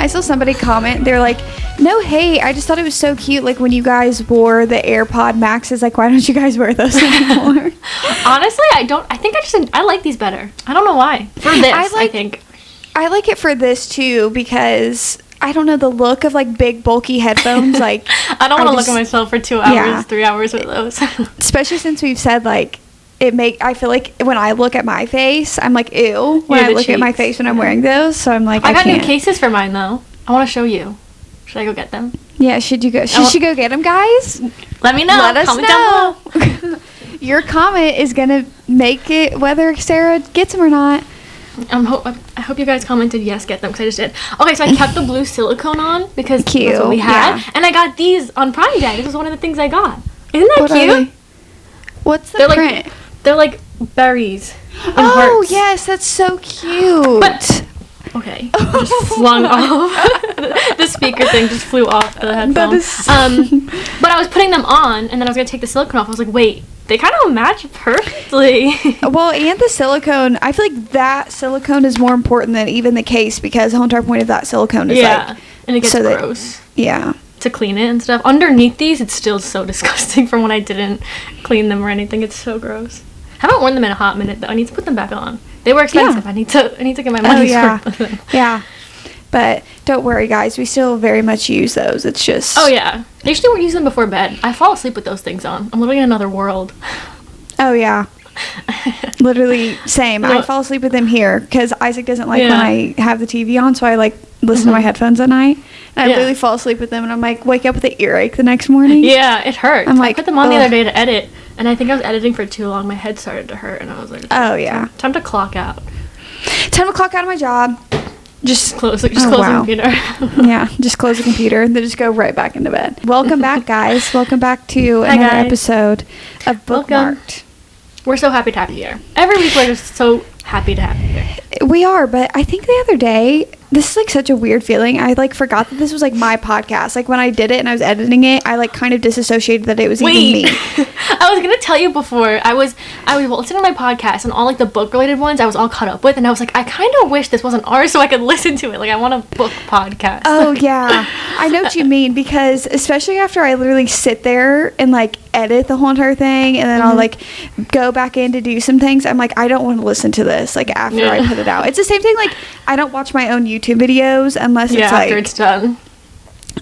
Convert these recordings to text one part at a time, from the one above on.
I saw somebody comment, they're like, no hate, I just thought it was so cute, like when you guys wore the AirPod Maxes, like why don't you guys wear those anymore? Honestly, I like these better. I don't know why. For this, I think. I like it for this too, because I don't know, the look of like big bulky headphones, like I don't want to look at myself for 2 hours, 3 hours with those. Especially since we've said like I feel like when I look at my face, I'm like ew when I look at my face when I'm wearing those, so I'm like I got can't. New cases for mine though. I want to show you. Should I go get them? Yeah, should you go get them, guys? Let me know. Let us Comment know. down below. Your comment is gonna make it whether Sarah gets them or not. I hope you guys commented yes, get them, because I just did. Okay, so I kept the blue silicone on because that's what we had, and I got these on Prime Day. This was one of the things I got. Isn't that cute? What's the print? They're like berries. Oh yes, that's so cute. But okay, I just flung off. The speaker thing just flew off the headphones. But I was putting them on, and then I was gonna take the silicone off. I was like, wait. They kind of match perfectly. Well, and the silicone, I feel like that silicone is more important than even the case, because the whole entire point of that silicone is and it gets gross. To clean it and stuff. Underneath these, it's still so disgusting from when I didn't clean them or anything. It's so gross. I haven't worn them in a hot minute though. I need to put them back on. They were expensive. I need to get my money's worth with them. Yeah. But don't worry, guys. We still very much use those. It's just... Oh, yeah. I usually won't use them before bed. I fall asleep with those things on. I'm literally in another world. Oh, yeah. Literally, same. I fall asleep with them here because Isaac doesn't like when I have the TV on, so I, like, listen to my headphones at night. And I literally fall asleep with them, and I'm, like, wake up with an earache the next morning. Yeah, it hurts. I'm like, I put them on the other day to edit, and I think I was editing for too long. My head started to hurt, and I was like... Oh, yeah. Time to clock out. Time to clock out of my job. Just close the computer. Yeah, just close the computer and then just go right back into bed. Welcome back, guys. Welcome back to another episode of Bookmark'd. We're so happy to have you here. Every week we're just so happy to have you here. We are, but I think the other day, this is like such a weird feeling. I like forgot that this was like my podcast. Like when I did it and I was editing it, I like kind of disassociated that it was even me. I was gonna tell you before, I was listening to my podcast and all like the book related ones I was all caught up with, and I was like, I kind of wish this wasn't ours so I could listen to it. Like I want a book podcast. Oh yeah, I know what you mean, because especially after I literally sit there and like edit the whole entire thing, and then I'll like go back in to do some things, I'm like, I don't want to listen to this like after I put it out. It's the same thing, like I don't watch my own YouTube videos unless it's like after it's done.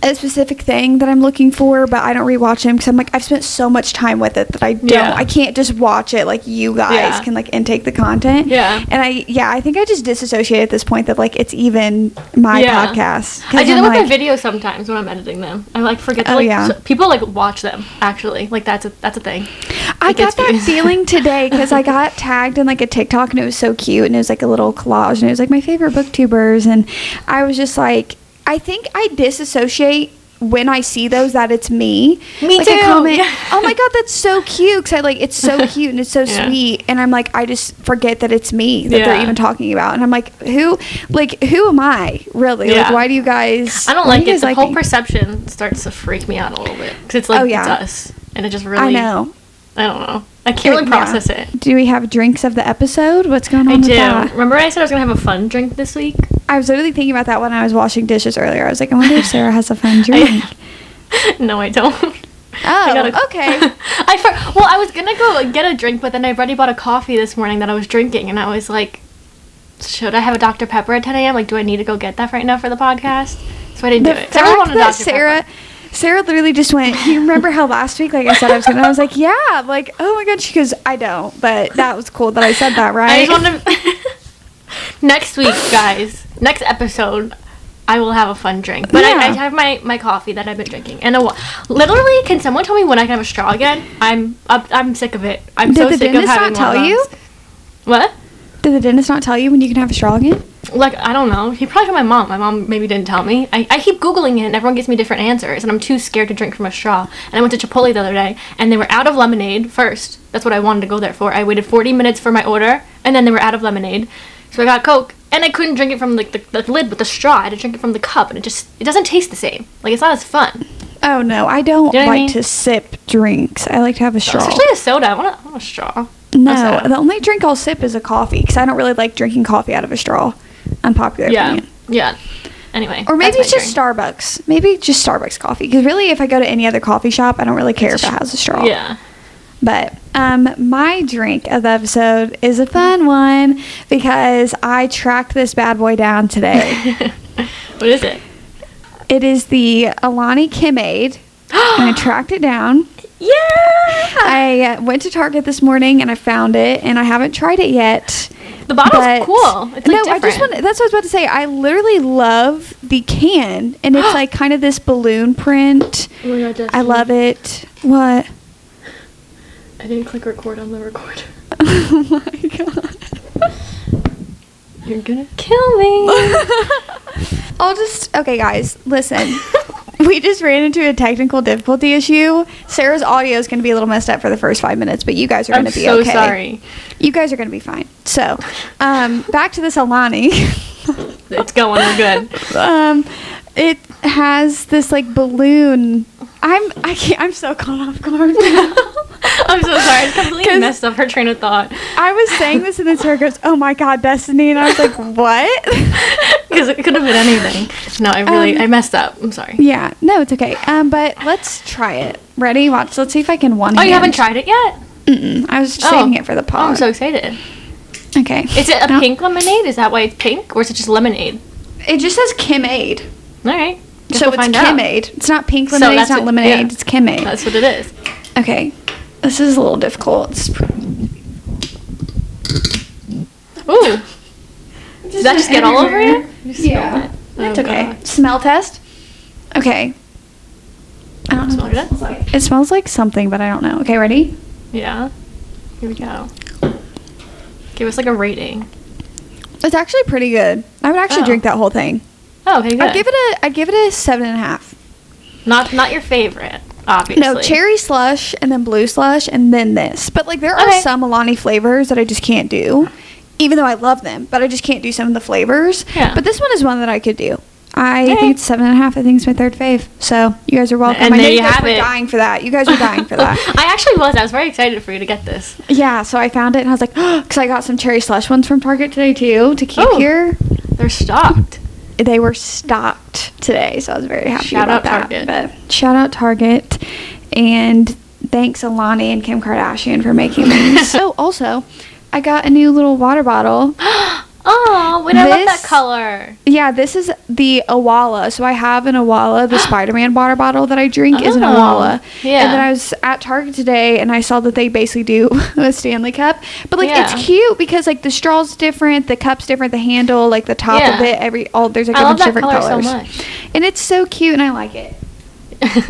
A specific thing that I'm looking for, but I don't rewatch them because I'm like, I've spent so much time with it that I can't just watch it like you guys can like intake the content. And I think I just disassociate at this point that like it's even my podcast. I do that with my videos sometimes when I'm editing them. I like forget to people like watch them actually, like that's a thing. I got that feeling today because I got tagged in like a TikTok and it was so cute, and it was like a little collage and it was like my favorite booktubers, and I was just like, I think I disassociate when I see those that it's me. Me like too. I comment, oh my god, that's so cute, because I like it's so cute and it's so sweet, and I'm like, I just forget that it's me that they're even talking about, and I'm like, who am I really? Like, why do you guys? I don't like it. The whole perception starts to freak me out a little bit because it's like it's us, and it just really. I know. I don't know. I can't really process it. Do we have drinks of the episode? What's going on with that? Remember I said I was going to have a fun drink this week? I was literally thinking about that when I was washing dishes earlier. I was like, I wonder if Sarah has a fun drink. No, I don't. Oh, okay. I was going to go get a drink, but then I already bought a coffee this morning that I was drinking, and I was like, should I have a Dr. Pepper at 10 a.m.? Like, do I need to go get that right now for the podcast? So I didn't do it. The fact that Sarah literally just went, you remember how last week, like I said, I was like, yeah, like, oh my god, she goes, I don't, but that was cool that I said that, right? I just want to, next week, guys, next episode, I will have a fun drink, but I have my coffee that I've been drinking, and literally, can someone tell me when I can have a straw again? I'm sick of it. I'm so sick of having one. Did the dentist not tell you? What? Did the dentist not tell you when you can have a straw again? Like, I don't know. He probably told my mom. My mom maybe didn't tell me. I keep Googling it, and everyone gives me different answers, and I'm too scared to drink from a straw. And I went to Chipotle the other day, and they were out of lemonade first. That's what I wanted to go there for. I waited 40 minutes for my order, and then they were out of lemonade. So I got Coke, and I couldn't drink it from like the lid with the straw. I had to drink it from the cup, and it doesn't taste the same. Like, it's not as fun. Oh, no. I don't like to sip drinks. I like to have a straw. Especially a soda. I want a straw. No, the only drink I'll sip is a coffee, because I don't really like drinking coffee out of a straw. Unpopular opinion. Yeah. Anyway. Or maybe it's just Starbucks. Maybe just Starbucks coffee. Because really, if I go to any other coffee shop, I don't really care if it has a straw. Yeah. But my drink of the episode is a fun one because I tracked this bad boy down today. What is it? It is the Alani Kimade. And I tracked it down. Yeah! I went to Target this morning and I found it, and I haven't tried it yet. The bottle's cool. It's like different. That's what I was about to say. I literally love the can, and it's like kind of this balloon print. Oh my God, Destiny. I love it. What? I didn't click record on the recorder. Oh my God. You're gonna kill me. Okay, guys, listen. We just ran into a technical difficulty issue. Sarah's audio is going to be a little messed up for the first 5 minutes, but you guys are going to be okay. I'm so sorry. You guys are going to be fine. So, back to this Alani. It's going. We're good. It has this like balloon. I'm so caught off guard. I'm so sorry. I completely messed up her train of thought. I was saying this and then Sarah goes, "Oh my God, Destiny," and I was like, "What?" Because it could have been anything. No, I messed up. I'm sorry. Yeah, no, it's okay. But let's try it. Ready? Watch. Let's see if I can one. Oh, you haven't tried it yet? Mm-mm. I was saving it for the pod. Oh, I'm so excited. Okay. Is it a pink lemonade? Is that why it's pink, or is it just lemonade? It just says Kimade. All right. So it's Kimade. It's not pink lemonade. It's not lemonade. It's Kimade. That's what it is. Okay. This is a little difficult. Ooh. Did that just get all over you? Yeah. That's okay. God. Smell test. Okay. I don't know what it smells like. It smells like something, but I don't know. Okay, ready? Yeah. Here we go. Give us like a rating. It's actually pretty good. I would actually drink that whole thing. Oh, okay, good. I'd give it a 7.5. Not your favorite, obviously. No, cherry slush and then blue slush and then this. But like there are some Alani flavors that I just can't do, even though I love them. But I just can't do some of the flavors. Yeah. But this one is one that I could do. I think it's 7.5. I think it's my third fave. So you guys are welcome. And I know there you you guys have were it. dying for that. You guys were dying for that. I actually was. I was very excited for you to get this. Yeah. So I found it and I was like, because I got some cherry slush ones from Target today too to keep here. They're stocked. They were stocked today, so I was very happy about that. Target. But shout out Target, and thanks Alani and Kim Kardashian for making these. Oh, also, I got a new little water bottle. Oh, wait, I love that color. Yeah, this is the Awala. So I have an Awala, the Spider-Man water bottle that I drink is an Awala. Yeah. And then I was at Target today and I saw that they basically do a Stanley cup. But like it's cute because like the straw's different, the cup's different, the handle, like the top of it, there's like a bunch of different colors. I love that color so much. And it's so cute and I like it.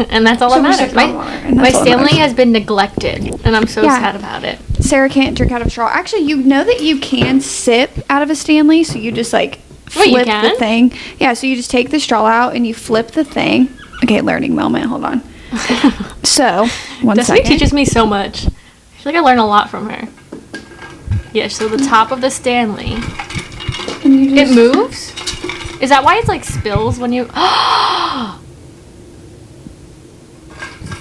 And that's all that matters. My Stanley has been neglected, and I'm so sad about it. Sarah can't drink out of a straw. Actually, you know that you can sip out of a Stanley, so you just like flip the thing. Yeah, so you just take the straw out and you flip the thing. Okay, learning moment. Hold on. So, one second. Destiny teaches me so much. I feel like I learn a lot from her. Yeah, so the top of the Stanley. It moves? Is that why it's like spills when you...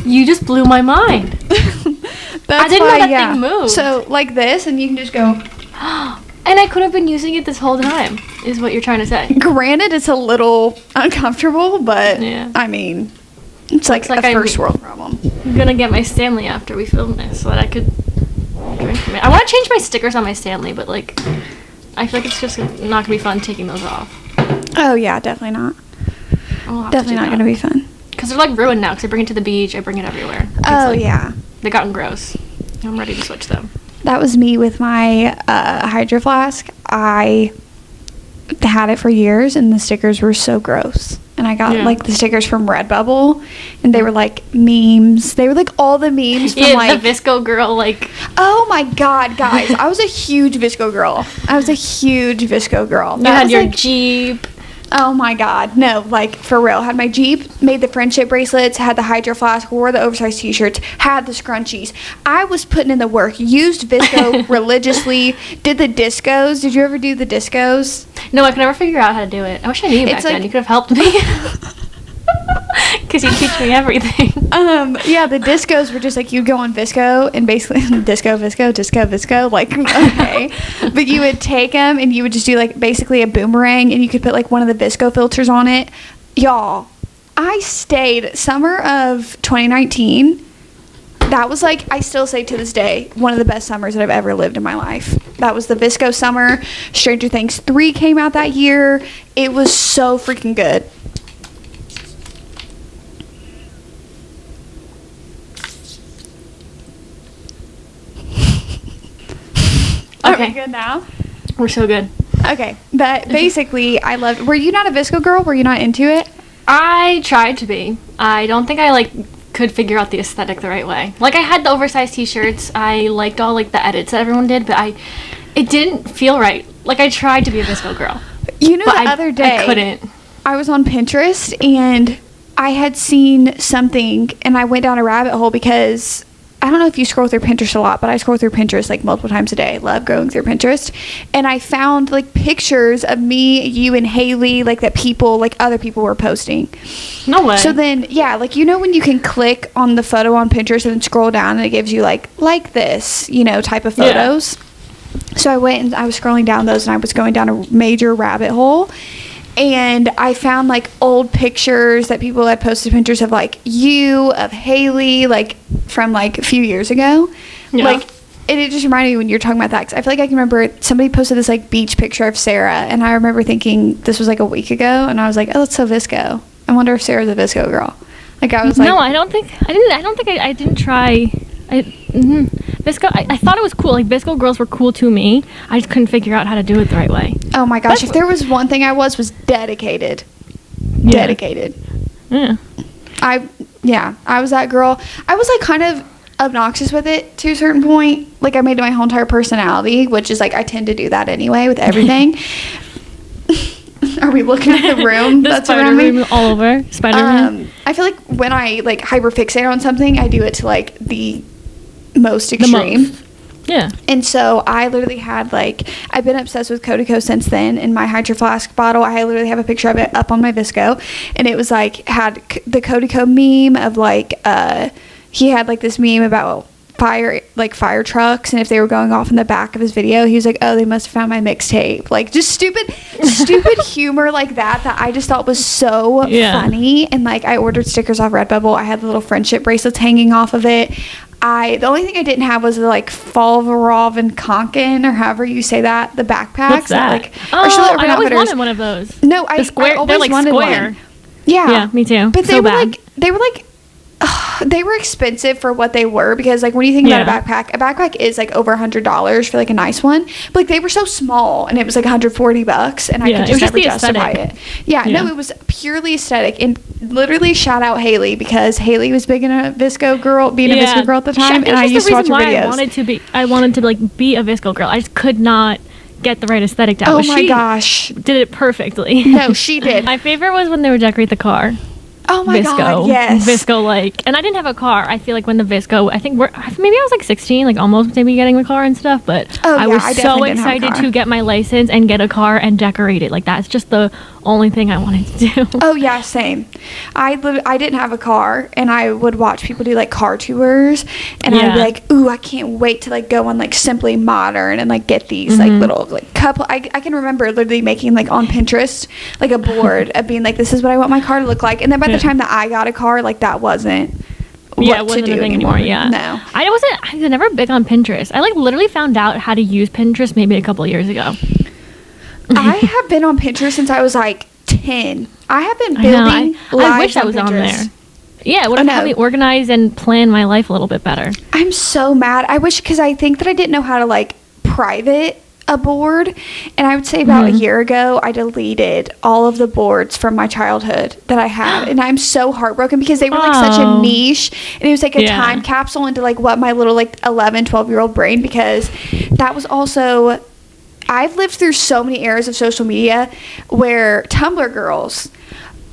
You just blew my mind. I didn't know that thing moved. So, like this, and you can just go... And I could have been using it this whole time, is what you're trying to say. Granted, it's a little uncomfortable, but, I mean, it's like a first world problem. I'm going to get my Stanley after we film this so that I could drink from it. I want to change my stickers on my Stanley, but, like, I feel like it's just not going to be fun taking those off. Oh, yeah, definitely not. Definitely not going to be fun. Because they're like ruined now. Because I bring it to the beach. I bring it everywhere. Yeah. They've gotten gross. I'm ready to switch them. That was me with my Hydro Flask. I had it for years, and the stickers were so gross. And I got like the stickers from Redbubble, and they were like memes. They were like all the memes from like the Visco girl. Like, oh my god, guys! I was a huge Visco girl. You had your Jeep. Oh my god, no, like for real. Had my Jeep, made the friendship bracelets, had the Hydro Flask, wore the oversized t-shirts, had the scrunchies. I was putting in the work, used Visco religiously, did the discos. Did you ever do the discos? No, I could never figure out how to do it. I wish I knew back then. You could have helped me. Because you teach me everything. Yeah, the discos were just like, you'd go on Visco and basically disco, like, okay. But you would take them and you would just do like basically a boomerang, and you could put like one of the Visco filters on it. Y'all, I stayed summer of 2019. That was like, I still say to this day, one of the best summers that I've ever lived in my life. That was the Visco summer. Stranger Things 3 came out that year. It was so freaking good. Okay. Are we good now? We're so good. Okay, but basically, I loved. Were you not a Visco girl? Were you not into it? I tried to be. I don't think I like could figure out the aesthetic the right way. Like I had the oversized t-shirts. I liked all like the edits that everyone did, but it didn't feel right. Like I tried to be a Visco girl. You know, the other day I couldn't. I was on Pinterest and I had seen something, and I went down a rabbit hole because I don't know if you scroll through Pinterest a lot, but I scroll through Pinterest like multiple times a day. Love going through Pinterest. And I found like pictures of me, you, and Haley, like that people, like other people were posting. No way. So then, yeah, like, you know, when you can click on the photo on Pinterest and then scroll down and it gives you like this, you know, type of photos. Yeah. So I went and I was scrolling down those, and I was going down a major rabbit hole. And I found like old pictures that people had posted Pinterest of like you, of Haley, like from like a few years ago. Yeah. Like, and it just reminded me when you're talking about that, 'cause I feel like I can remember somebody posted this like beach picture of Sara, and I remember thinking this was like a week ago, and I was like, oh, that's so Visco. I wonder if Sarah's a Visco girl. Like I was like, no, I don't think I didn't try. Visco, I thought it was cool. Like, Visco girls were cool to me. I just couldn't figure out how to do it the right way. Oh my gosh, if there was one thing I was dedicated. Yeah. Dedicated. Yeah. I was that girl. I was like kind of obnoxious with it to a certain point. Like I made it my whole entire personality, which is like I tend to do that anyway with everything. Are we looking at the room that's around me? All over. Spider-Man. I feel like when I like hyperfixate on something, I do it to like the most extreme. Yeah. And so I literally had like, I've been obsessed with Codico since then. In my Hydro Flask bottle, I literally have a picture of it up on my Visco, and it was like had the Codico meme of like he had like this meme about fire trucks, and if they were going off in the back of his video, he was like, oh, they must have found my mixtape. Like just stupid humor like that I just thought was so funny. And like I ordered stickers off Redbubble. I had the little friendship bracelets hanging off of it. The only thing I didn't have was the like Falvarov and Konkin, or however you say that, the backpacks. What's that? I always wanted one of those. No, I always they're like wanted square. One. Yeah, me too. But they were like they were expensive for what they were, because like when you think about a backpack is like over $100 for like a nice one, but like they were so small, and it was like $140, and I could just never justify it. No, it was purely aesthetic. And literally shout out Haley, because Haley was big in a Visco girl, being a Visco girl at the time, and I used to watch her videos. I wanted to like be a Visco girl. I just could not get the right aesthetic down. Oh my gosh, did it perfectly. No, she did. My favorite was when they would decorate the car. Oh my God, yes. Visco, like, and I didn't have a car. I feel like when the Visco, maybe I was like 16, like almost maybe getting a car and stuff, but I was so excited to get my license and get a car and decorate it. Like, that's just the only thing I wanted to do. Oh yeah, same. I didn't have a car, and I would watch people do like car tours, and I'd be like, ooh, I can't wait to like go on like Simply Modern and like get these like little like couple. I can remember literally making like on Pinterest like a board of being like, this is what I want my car to look like, and then by the time that I got a car, like that wasn't it wasn't a thing anymore. Yeah, no, I was never big on Pinterest. I like literally found out how to use Pinterest maybe a couple of years ago. I have been on Pinterest since I was like 10. I have been building I wish I was on there. Yeah, it would have helped me organize and plan my life a little bit better. I'm so mad. I wish, because I think that I didn't know how to like private a board, and I would say about a year ago I deleted all of the boards from my childhood that I had, and I'm so heartbroken because they were like such a niche, and it was like a time capsule into like what my little like 11-12-year-old brain, because that was also, I've lived through so many eras of social media where Tumblr girls,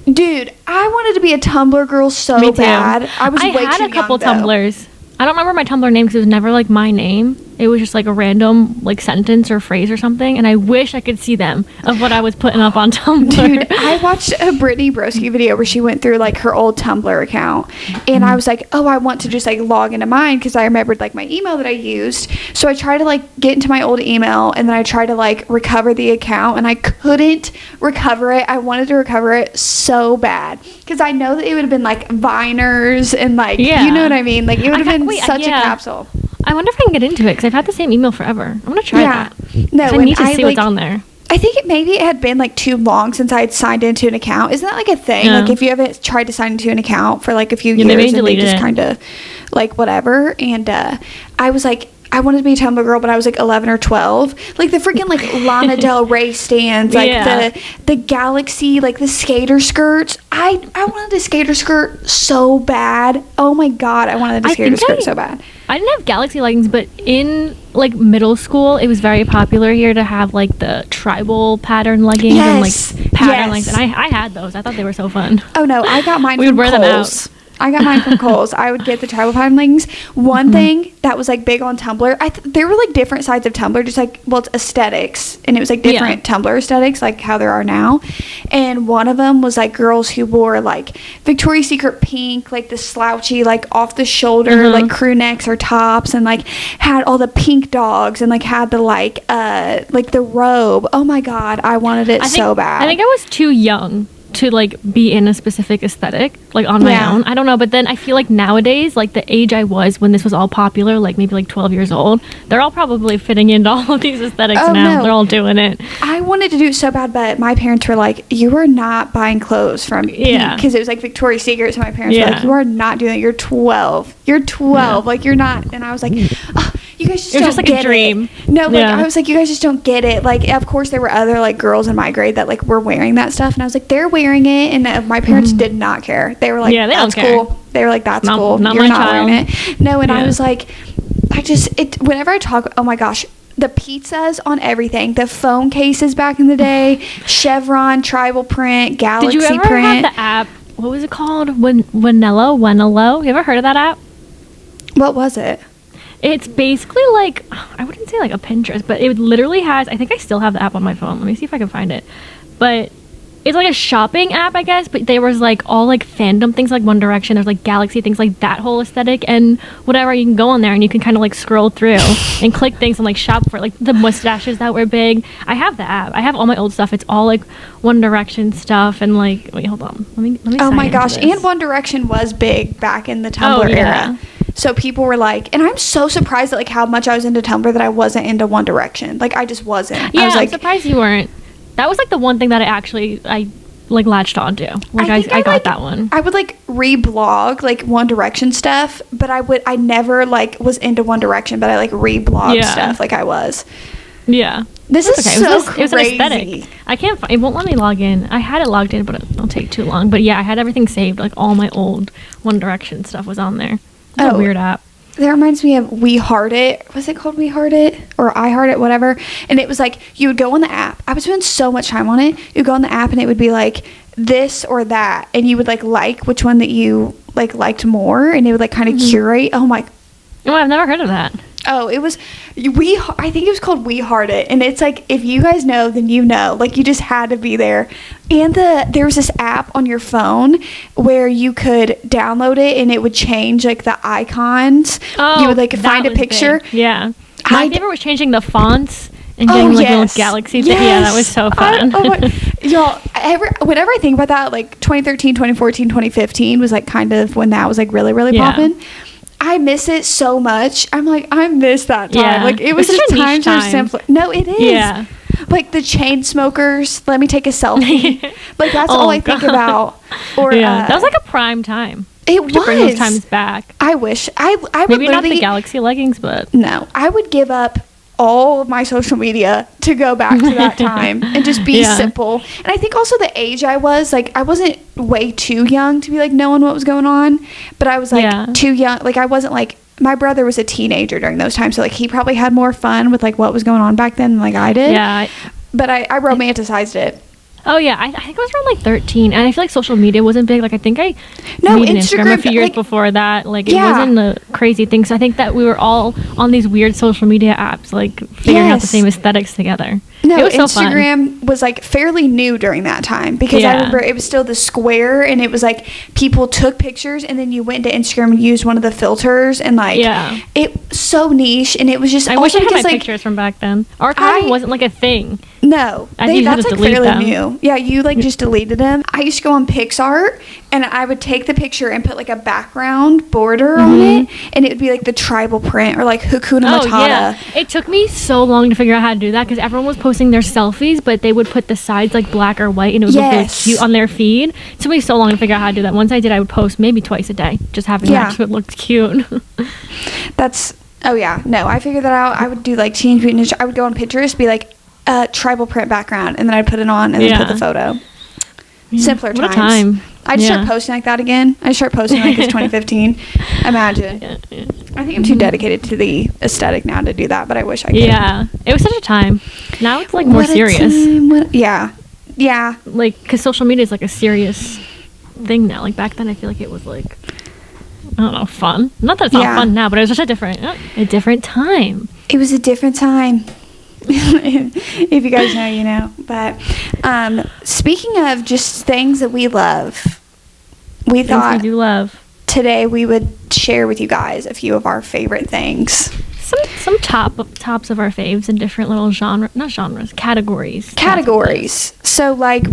dude, I wanted to be a Tumblr girl so bad. I had a couple Tumblrs. I don't remember my Tumblr name because it was never like my name. it was just like a random like sentence or phrase or something, and I wish I could see them of what I was putting up on Tumblr. Dude, I watched a Brittany Broski video where she went through like her old Tumblr account, and I was like, oh, I want to just like log into mine because I remembered like my email that I used. So I tried to like get into my old email, and then I tried to like recover the account, and I couldn't recover it. I wanted to recover it so bad because I know that it would have been like Viners and like, you know what I mean? Like it would have been such a capsule. I wonder if I can get into it because I've had the same email forever. I'm gonna try that. No, I need to see what's on there. I think maybe it had been like too long since I had signed into an account. Isn't that like a thing? Yeah. Like if you haven't tried to sign into an account for like a few years and they just kind of like whatever. And I was like, I wanted to be a Tumblr girl, but I was like 11 or 12. Like the freaking like Lana Del Rey stands, like the Galaxy, like the skater skirts. I wanted a skater skirt so bad. Oh my God, I wanted a skater skirt so bad. I didn't have Galaxy leggings, but in like middle school, it was very popular here to have like the tribal pattern leggings and like pattern leggings. And I had those. I thought they were so fun. Oh no, I got mine we from would wear Kohl's. them out. I got mine from Kohl's. I would get the tribal pattern leggings. One thing that was like big on Tumblr, there were like different sides of Tumblr, just like, well, it's aesthetics, and it was like different Tumblr aesthetics, like how there are now. And one of them was like girls who wore like Victoria's Secret pink, like the slouchy, like off the shoulder, like crew necks or tops, and like had all the pink dogs, and like had the like the robe. Oh my God, I wanted it so bad. I think I was too young to like be in a specific aesthetic like on my own. I don't know, but then I feel like nowadays, like the age I was when this was all popular, like maybe like 12 years old, they're all probably fitting into all of these aesthetics now. No. They're all doing it. I wanted to do it so bad, but my parents were like, you are not buying clothes from because it was like Victoria's Secret, so my parents were like, you are not doing it. You're 12 like you're not. And I was like, oh, you guys just don't just like get a dream. It. No, like I was like, you guys just don't get it. Like, of course there were other like girls in my grade that like were wearing that stuff, and I was like, they're wearing it, and my parents did not care. They were like, they that's don't care. cool. They were like, that's cool. Not You're my not child. wearing it. No, and I was like, whenever I talk, oh my gosh, the pizzas on everything, the phone cases back in the day, Chevron, tribal print, Galaxy print. Did you ever have the app? What was it called? Wenello? You ever heard of that app? What was it? It's basically like, I wouldn't say like a Pinterest, but it literally has, I think I still have the app on my phone. Let me see if I can find it. But it's like a shopping app, I guess, but there was like all like fandom things, like One Direction, there's like Galaxy things, like that whole aesthetic and whatever. You can go on there and you can kind of like scroll through and click things and like shop for like the mustaches that were big. I have the app. I have all my old stuff. It's all like One Direction stuff and like, wait, hold on. Let me oh my gosh, and One Direction was big back in the Tumblr era. So people were like, and I'm so surprised at like how much I was into Tumblr that I wasn't into One Direction. Like I just wasn't. Yeah, I was like, I'm surprised you weren't. That was like the one thing that I like latched onto. Like I got that one. I would like reblog like One Direction stuff, but I never like was into One Direction, but I like reblogged stuff like I was. Yeah. This is okay. so It was an aesthetic. I can't find, it won't let me log in. I had it logged in, but it'll take too long. But yeah, I had everything saved. Like all my old One Direction stuff was on there. It's a weird app. That reminds me of We Heart It. Was it called We Heart It? Or I Heart It, whatever. And it was like, you would go on the app. I was spending so much time on it. You'd go on the app and it would be like this or that. And you would like which one that you like liked more. And it would like kind of curate. Oh my. Oh, I've never heard of that. Oh, it was I think it was called We Heart It, and it's like if you guys know, then you know. Like you just had to be there. And there was this app on your phone where you could download it, and it would change like the icons. You would like find a picture. Big. Yeah, my favorite was changing the fonts and getting like little galaxy thing. Yeah, that was so fun. Y'all, whenever I think about that, like 2013, 2014, 2015 was like kind of when that was like really, really popping. I miss it so much. I'm like, I miss that time. Yeah. Like, it was just times were simpler. No, it is. Yeah. Like, the chain smokers, let me take a selfie. Like, that's all I think about. Or, that was like a prime time. It was. To bring those times back. I wish. I would maybe not the Galaxy leggings, but. No. I would give up all of my social media to go back to that time and just be simple. And I think also the age I was, like, I wasn't way too young to be like knowing what was going on, but I was like too young. Like I wasn't like, my brother was a teenager during those times, so like he probably had more fun with like what was going on back then than like I did. Yeah. But I romanticized it. Oh yeah, I think I was around like 13, and I feel like social media wasn't big. Like I think I No, made an Instagram a few years like, before that. Like it Yeah. wasn't a crazy thing. So I think that we were all on these weird social media apps, like figuring out the Yes. same aesthetics together. No, it was so fun. Instagram was like fairly new during that time because I Yeah. remember it was still the square, and it was like people took pictures and then you went into Instagram and used one of the filters, and like Yeah. it was so niche, and it was just I also wish I had my because, like, pictures from back then. Archiving I- wasn't like a thing. No, I think you had that's to like delete fairly them. new. Yeah, you like just deleted them. I used to go on PixArt, and I would take the picture and put like a background border on it, and it would be like the tribal print or like Hakuna Oh Matata. yeah, it took me so long to figure out how to do that because everyone was posting their selfies, but they would put the sides like black or white, and it would look really Yes. cute on their feed. It took me so long to figure out how to do that. Once I did, I would post maybe twice a day, just having Yeah. that so it looked cute. That's oh yeah, no, I figured that out. I would do like Teenage Mutant Ninja. I would go on Pinterest, be like tribal print background, and then I'd put it on and then put Yeah. the photo. Simpler What times. a time. I just Yeah. start posting like that again. I start posting like it's 2015. Imagine. Yeah. I think I'm too dedicated to the aesthetic now to do that, but I wish I could. Yeah, it was such a time. Now it's like more What a serious. time, yeah. Yeah. Like, because social media is like a serious thing now. Like back then, I feel like it was like, I don't know, fun. Not that it's not Yeah. fun now, but it was just a different time. It was a different time. If you guys know, you know. But speaking of just things that we love, we Things thought we do love. today we would share with you guys a few of our favorite things. Some tops of our faves in different little categories. So like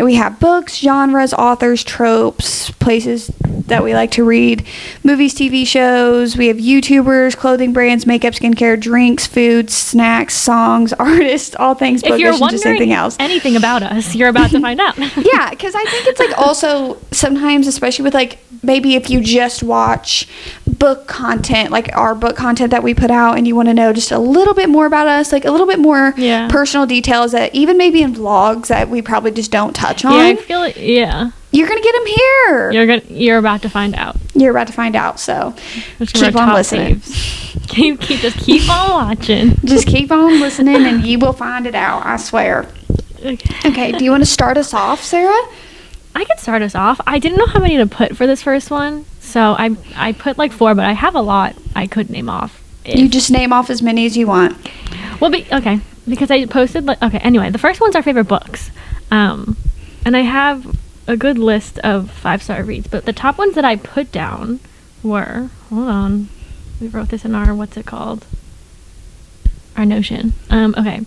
we have books, genres, authors, tropes, places that we like to read, movies, TV shows. We have YouTubers, clothing brands, makeup, skincare, drinks, food, snacks, songs, artists, all things If bookish you're and just anything wondering else. anything about us, you're about to find out. Yeah, because I think it's like also sometimes, especially with like maybe if you just watch book content, like our book content that we put out, and you want to know just a little bit more about us, like a little bit more Yeah. personal details that even maybe in vlogs that we probably just don't touch on. Yeah, I feel it. Yeah, You're gonna get them here. you're about to find out. You're about to find out. So Which are our keep on top listening. faves. Just keep on watching. Just keep on listening, and you will find it out. I swear. Okay. Do you want to start us off, Sarah? I could start us off. I didn't know how many to put for this first one, so I put like 4, but I have a lot I could name off. You just name off as many as you want. Well, okay, because I posted like okay. Anyway, the first one's our favorite books, and I have a good list of 5-star reads. But the top ones that I put down were we wrote this in our our Notion. Okay,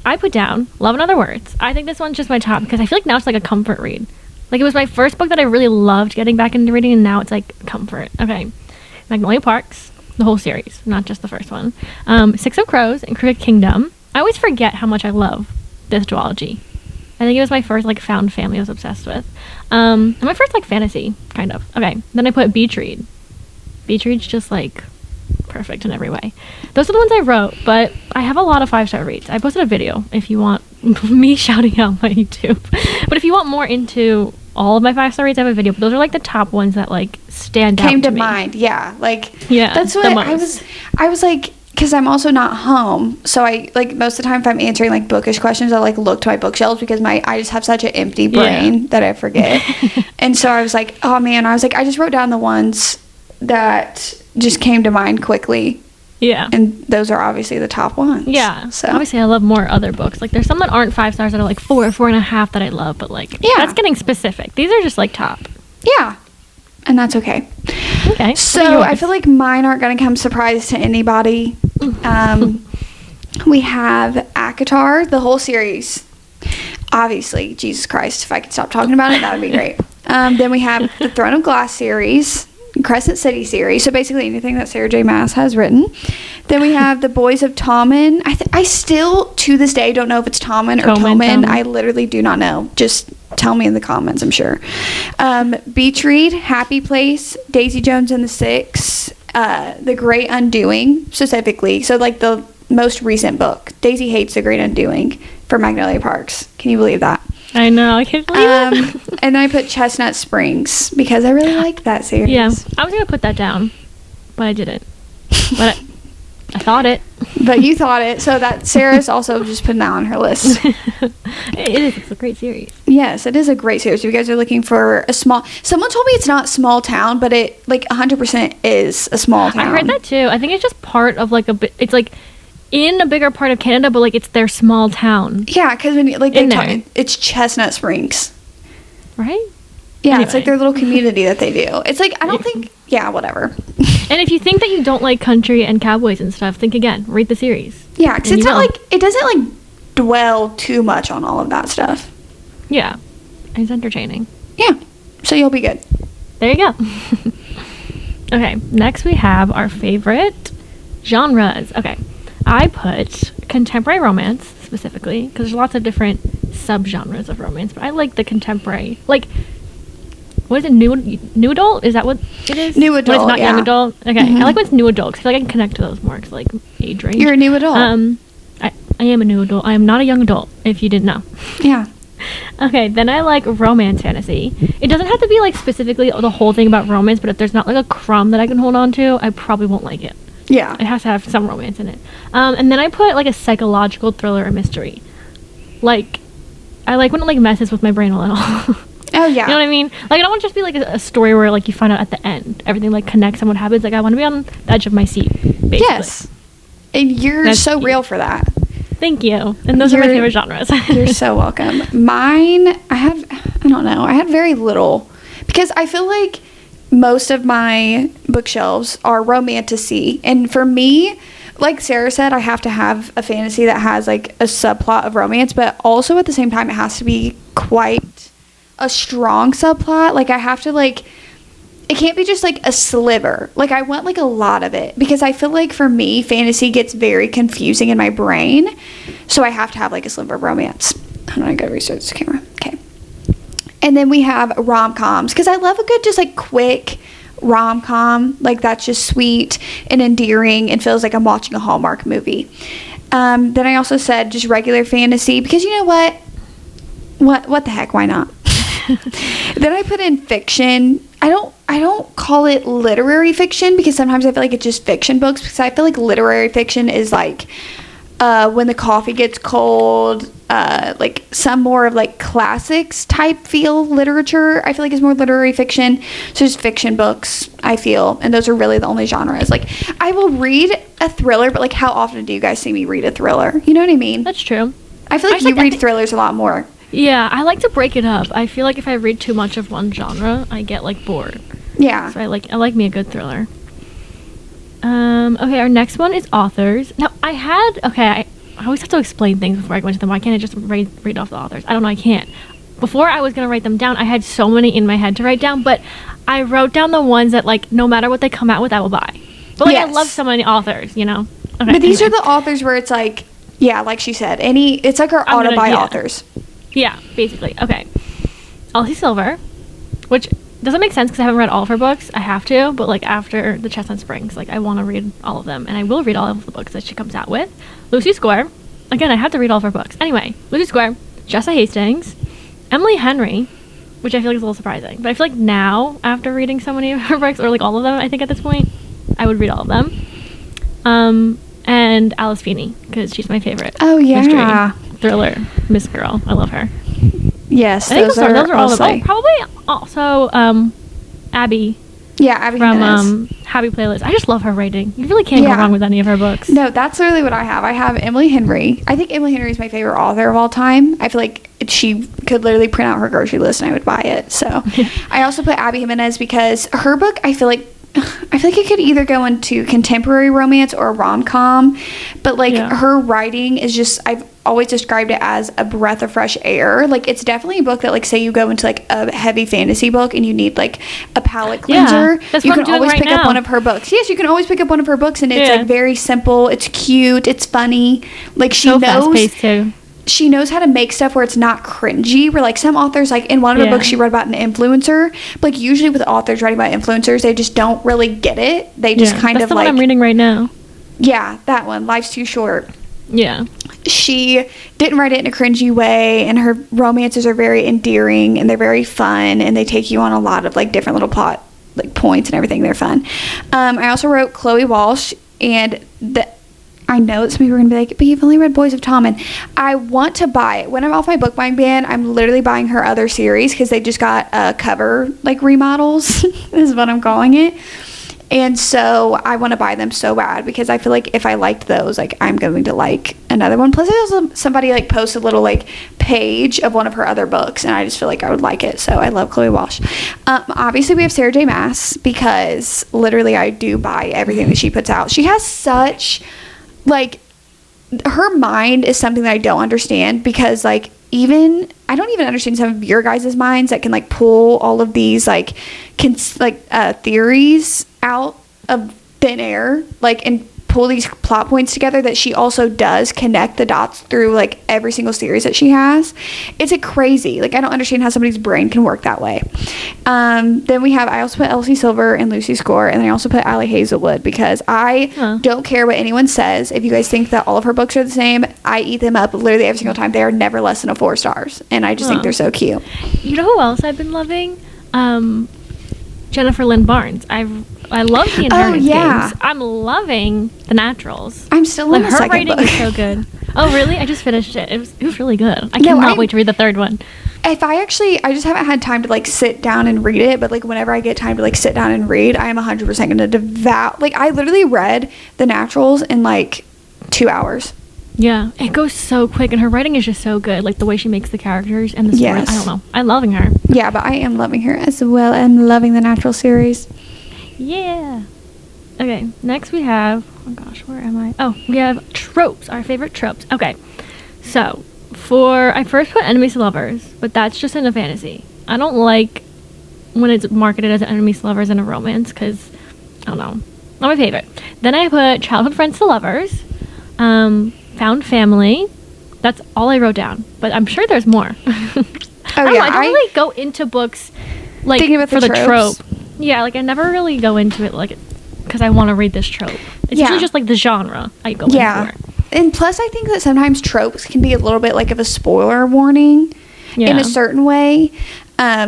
I put down Love and Other Words. I think this one's just my top because I feel like now it's like a comfort read. Like it was my first book that I really loved getting back into reading, and now it's like comfort. Okay, Magnolia Parks. The whole series, not just the first one. 6 of Crows and Crooked Kingdom. I always forget how much I love this duology. I think it was my first like found family I was obsessed with. And my first like fantasy, kind of. Okay, then I put Beach Read. Beach Read's just like perfect in every way. Those are the ones I wrote, but I have a lot of 5-star reads. I posted a video if you want me shouting out my YouTube. But if you want more into all of my 5-star reads, I have a video. But those are like the top ones that like stand out Came to me. mind. Yeah. Like, Yeah, that's the what most. I was like, because I'm also not home, so I like most of the time if I'm answering like bookish questions, I'll like look to my bookshelves because I just have such an empty brain that I forget. And so I was like, oh man, I just wrote down the ones that just came to mind quickly, Yeah. and those are obviously the top ones. Yeah. So Obviously, I love more other books. Like, there's some that aren't 5 stars that are like 4, 4.5 that I love, but like, Yeah. that's getting specific. These are just like top. yeah, and that's okay. Okay. So I feel like mine aren't going to come surprise to anybody. We have ACOTAR, the whole series. Obviously, Jesus Christ, if I could stop talking about it, that would be great. Then we have the Throne of Glass series, Crescent City series, so basically anything that Sarah J. Maas has written. Then we have The Boys of Tommen. I still, to this day, don't know if it's Tommen or Tommen. I literally do not know. Just tell me in the comments, I'm sure. Beach Read, Happy Place, Daisy Jones and the Six, The Great Undoing, specifically. So, like, the most recent book. Daisy hates The Great Undoing for Magnolia Parks. Can you believe that? I know. I can't believe it. And then I put Chestnut Springs because I really like that series. Yeah. I was going to put that down, but I didn't. But I thought it. But you thought it, so that Sarah's also just putting that on her list. It is. It's a great series. Yes, it is a great series. If you guys are looking for a small... Someone told me it's not small town, but it, like, 100% is a small town. I heard that, too. I think it's just part of, like, it's, like, in a bigger part of Canada, but, like, it's their small town. Yeah, because when like they talk, it's Chestnut Springs. Right? Yeah, anyway. It's, like, their little community that they do. It's, like, I don't think... Yeah, whatever. And if you think that you don't like country and cowboys and stuff, think again. Read the series. Yeah, because it's not like... It doesn't, like, dwell too much on all of that stuff. Yeah. It's entertaining. Yeah. So you'll be good. There you go. Okay, next we have our favorite genres. Okay, I put contemporary romance, specifically, because there's lots of different subgenres of romance, but I like the contemporary. Like... What is it? New adult? Is that what it is? New adult. When it's not yeah. young adult. Okay, I like when it's new adult because I feel like I can connect to those more. Cause like age range. You're a new adult. I am a new adult. I am not a young adult. If you didn't know. Yeah. Okay, then I like romance fantasy. It doesn't have to be like specifically the whole thing about romance, but if there's not like a crumb that I can hold on to, I probably won't like it. Yeah. It has to have some romance in it. And then I put like a psychological thriller or mystery. Like, I like when it like messes with my brain a little. Oh, yeah. You know what I mean? Like, I don't want it to just be, like, a story where, like, you find out at the end. Everything, like, connects and what happens. Like, I want to be on the edge of my seat, basically. Yes. And you're That's so real for that. Thank you. And those are my favorite genres. You're so welcome. Mine, I don't know. I had very little. Because I feel like most of my bookshelves are romantasy. And for me... Like Sarah said, I have to have a fantasy that has, like, a subplot of romance. But also, at the same time, it has to be quite... a strong subplot. Like I have to like it can't be just like a sliver. Like I want like a lot of it because I feel like for me fantasy gets very confusing in my brain, so I have to have like a sliver of romance. I'm gonna go restart this camera. Okay. And then we have rom-coms because I love a good just like quick rom-com, like that's just sweet and endearing and feels like I'm watching a Hallmark movie. Then I also said just regular fantasy because you know what the heck, why not? Then I put in fiction. I don't call it literary fiction because sometimes I feel like it's just fiction books because I feel like literary fiction is like When the Coffee Gets Cold, like some more of like classics type feel literature. I feel like is more literary fiction. So just fiction books, I feel, and those are really the only genres. Like I will read a thriller, but like how often do you guys see me read a thriller? You know what I mean? That's true. I feel like you read thrillers a lot more. Yeah, I like to break it up. I feel like if I read too much of one genre, I get like bored. Yeah. So I like me a good thriller. Okay, our next one is authors. Now I always have to explain things before I go into them. Why can't I just read off the authors? I don't know, I can't. Before I was gonna write them down, I had so many in my head to write down, but I wrote down the ones that like no matter what they come out with, I will buy. But like I love so many authors, you know. Okay, but these are the authors where it's like, yeah, like she said, it's like our auto-buy authors. Yeah, basically. Okay. Elsie Silver, which doesn't make sense because I haven't read all of her books. I have to, but like after the Chestnut Springs, like I want to read all of them, and I will read all of the books that she comes out with. Lucy Square, again, I have to read all of her books. Anyway, Lucy Square, Jessa Hastings, Emily Henry, which I feel like is a little surprising, but I feel like now after reading so many of her books, or like all of them, I think at this point, I would read all of them. And Alice Feeney because she's my favorite. Oh yeah. Mystery thriller Miss Girl. I love her. Yes, I think those are all of them. Oh, probably also Abby. Yeah, Abby from Happy Playlist. I just love her writing. You really can't go wrong with any of her books. No, that's literally what I have. I have Emily Henry. I think Emily Henry is my favorite author of all time. I feel like she could literally print out her grocery list and I would buy it. So I also put Abby Jimenez because her book, I feel like it could either go into contemporary romance or rom-com, but like her writing is just, I've always described it as a breath of fresh air. Like it's definitely a book that like say you go into like a heavy fantasy book and you need like a palate cleanser, you can always pick up one of her books. Yes, you can always pick up one of her books and it's like very simple, it's cute, it's funny, like she knows fast-paced too. She knows how to make stuff where it's not cringy, where like some authors, like in one of her books she wrote about an influencer, but like usually with authors writing about influencers they just don't really get it, they just kind of like, that's the one I'm reading right now. Yeah, that one, Life's Too Short. Yeah. She didn't write it in a cringy way, and her romances are very endearing and they're very fun and they take you on a lot of like different little plot like points and everything. They're fun. I also wrote Chloe Walsh, and I know that some people are going to be like, but you've only read Boys of Tom, and I want to buy it. When I'm off my book buying ban, I'm literally buying her other series because they just got cover, like, remodels is what I'm calling it. And so I want to buy them so bad because I feel like if I liked those, like, I'm going to like another one. Plus, I also, somebody, like, posted a little, like, page of one of her other books, and I just feel like I would like it. So I love Chloe Walsh. Obviously, we have Sarah J. Maas because literally I do buy everything that she puts out. She has such, like, her mind is something that I don't understand because, like, I don't even understand some of your guys' minds that can, like, pull all of these, like, theories out of thin air, like, and pull these plot points together that she also does connect the dots through, like, every single series that she has. It's crazy. Like, I don't understand how somebody's brain can work that way. Then I also put Elsie Silver and Lucy Score, and I also put Allie Hazelwood because I don't care what anyone says. If you guys think that all of her books are the same, I eat them up literally every single time. They are never less than 4 stars, and I just think they're so cute. You know who else I've been loving? Jennifer Lynn Barnes. I love the Inheritance games. I'm loving The Naturals. I'm still in the second book. Her writing is so good. Oh, really? I just finished it. It was really good. I cannot wait to read the third one. If I just haven't had time to, like, sit down and read it, but, like, whenever I get time to, like, sit down and read, I am 100% going to devour. Like, I literally read The Naturals in, like, 2 hours. Yeah, it goes so quick, and her writing is just so good. Like, the way she makes the characters and the story. Yes. I don't know. I'm loving her. Yeah, but I am loving her as well. I'm loving the Natural series. Yeah. Okay, next we have... Oh, gosh, where am I? Oh, we have tropes, our favorite tropes. Okay, so, I first put enemies to lovers, but that's just in a fantasy. I don't like when it's marketed as enemies to lovers in a romance, because, I don't know. Not my favorite. Then I put childhood friends to lovers, found family. That's all I wrote down, but I'm sure there's more. I don't really go into books like for the trope. Yeah, like I never really go into it like because I want to read this trope. It's usually just like the genre I go in for. And plus, I think that sometimes tropes can be a little bit like of a spoiler warning in a certain way.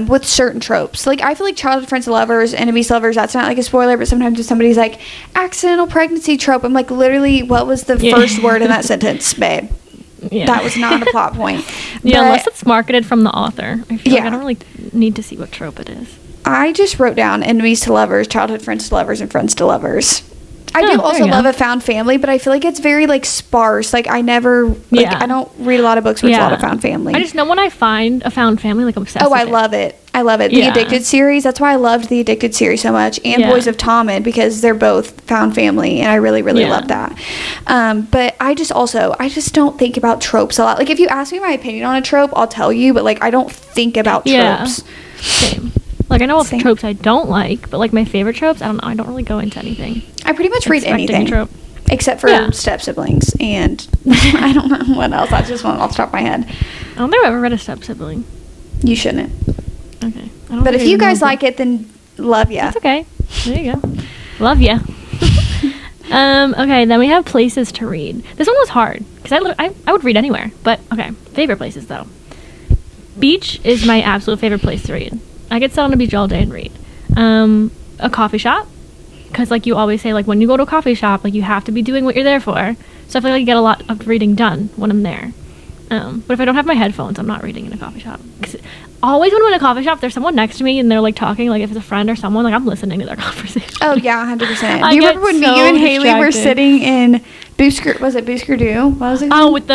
With certain tropes. Like, I feel like childhood friends to lovers, enemies to lovers, that's not like a spoiler, but sometimes if somebody's like, accidental pregnancy trope, I'm like, literally, what was the first word in that sentence, babe? Yeah. That was not a plot point. Yeah, unless it's marketed from the author. I feel like I don't really need to see what trope it is. I just wrote down enemies to lovers, childhood friends to lovers, and friends to lovers. I do also love a found family, but I feel like it's very, like, sparse. Like, I never, like, I don't read a lot of books where it's a lot of found family. I just know when I find a found family, like, I'm obsessed with it. I love it. I love it. The Addicted series, that's why I loved the Addicted series so much, and Boys of Tommen, because they're both found family, and I really, really love that. But I just don't think about tropes a lot. Like, if you ask me my opinion on a trope, I'll tell you, but, like, I don't think about tropes. Same. Like, I know what tropes I don't like, but, like, my favorite tropes, I don't know. I don't really go into anything. I pretty much read anything. Except for step-siblings, and I don't know what else. That's just one off the top of my head. I don't think I've ever read a step-sibling. You shouldn't. Okay. But if you guys like it, then love ya. That's okay. There you go. Love ya. Okay, then we have places to read. This one was hard, because I would read anywhere. But, okay, favorite places, though. Beach is my absolute favorite place to read. I could sit on a beach all day and read. A coffee shop, because, like, you always say, like, when you go to a coffee shop, like, you have to be doing what you're there for. So I feel like you get a lot of reading done when I'm there. But if I don't have my headphones, I'm not reading in a coffee shop. Because always when I'm in a coffee shop, there's someone next to me and they're, like, talking, like, if it's a friend or someone, like, I'm listening to their conversation. Oh, yeah, 100%. Do you remember when you and Haley were sitting in was it Boosker Do? What was it called? Oh, with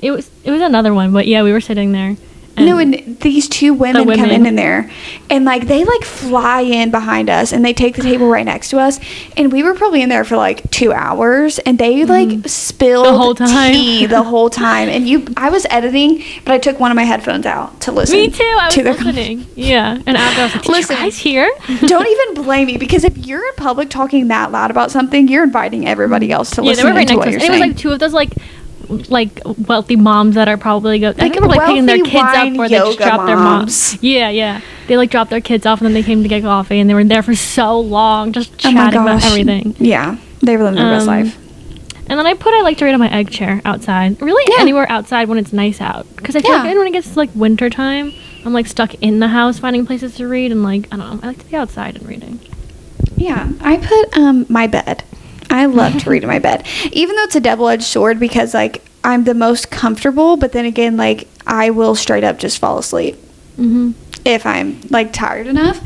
it was another one, but yeah, we were sitting there. And these two women come in there, and, like, they, like, fly in behind us, and they take the table right next to us, and we were probably in there for, like, 2 hours, and they, like, spilled tea the whole time. And I was editing, but I took one of my headphones out to listen. Me too. I was listening. Yeah. And after I was like, listen, guys here? Don't even blame me, because if you're in public talking that loud about something, you're inviting everybody else to listen to what you're saying. It was, like, two of those, like wealthy moms that are probably I think they were, like, picking their kids up, or they just dropped their moms. Yeah. They, like, dropped their kids off, and then they came to get coffee, and they were there for so long, just chatting about everything. Yeah, they were living their best life. And then I like to read on my egg chair outside. Really, anywhere outside when it's nice out, because I feel like when it gets to, like, winter time, I'm, like, stuck in the house finding places to read, and, like, I don't know, I like to be outside and reading. Yeah, I put my bed. I love to read in my bed, even though it's a double-edged sword because like I'm the most comfortable, but then again, like I will straight up just fall asleep. If I'm like tired enough.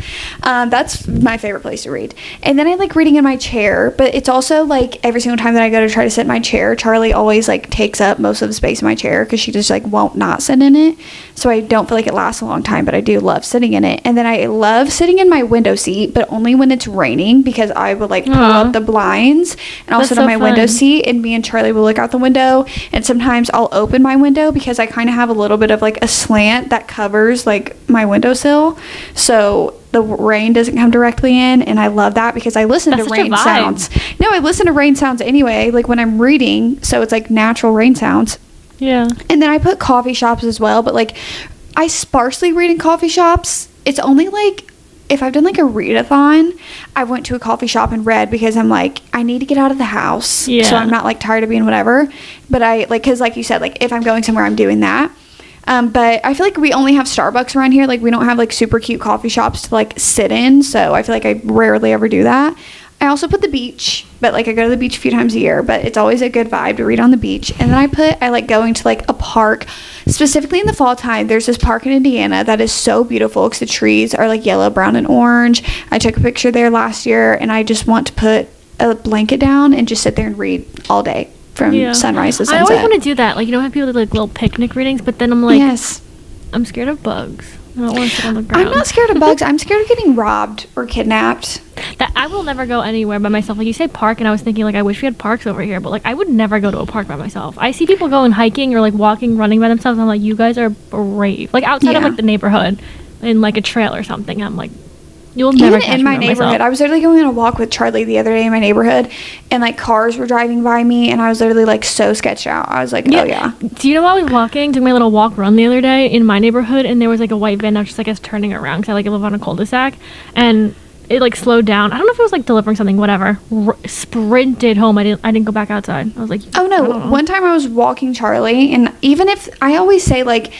That's my favorite place to read. And then I like reading in my chair, but it's also like every single time that I go to try to sit in my chair, Charlie always like takes up most of the space in my chair because she just like won't not sit in it. So I don't feel like it lasts a long time, but I do love sitting in it. And then I love sitting in my window seat, but only when it's raining because I would like pull up the blinds and I'll sit on my window seat and me and Charlie will look out the window. And sometimes I'll open my window because I kind of have a little bit of like a slant that covers like my windowsill. So the rain doesn't come directly in, and I love that because I listen to rain sounds. No, I listen to rain sounds anyway, like when I'm reading, so it's like natural rain sounds. Yeah. And then I put coffee shops as well, but like I sparsely read in coffee shops. It's only like if I've done like a readathon, I went to a coffee shop and read because I'm like, I need to get out of the house. So I'm not like tired of being whatever. But I like, because like you said, like if I'm going somewhere, I'm doing that. But I feel like we only have Starbucks around here. Like we don't have like super cute coffee shops to like sit in. So I feel like I rarely ever do that. I also put the beach, but like I go to the beach a few times a year, but it's always a good vibe to read on the beach. And then I like going to like a park, specifically in the fall time. There's this park in Indiana that is so beautiful because the trees are like yellow, brown, and orange. I took a picture there last year, and I just want to put a blanket down and just sit there and read all day from sunrise to sunset. I always want to do that. Like, you know how people do like little picnic readings, but then I'm like, I'm scared of bugs. I don't want to sit on the ground. I'm not scared of bugs. I'm scared of getting robbed or kidnapped. That I will never go anywhere by myself. Like you said park, and I was thinking like I wish we had parks over here, but like I would never go to a park by myself. I see people going hiking or like walking, running by themselves, and I'm like, you guys are brave. Like outside of like the neighborhood in like a trail or something, I'm like, you'll never catch me in my neighborhood. I was literally going on a walk with Charlie the other day in my neighborhood, and like cars were driving by me, and I was literally like so sketched out. I was like, oh yeah. Do you know I was walking, took my little walk run the other day in my neighborhood, and there was like a white van that was just like us turning around because I like live on a cul-de-sac, and it like slowed down. I don't know if it was like delivering something, whatever. Sprinted home. I didn't go back outside. I was like, oh no. One time I was walking Charlie, and even if I always say like,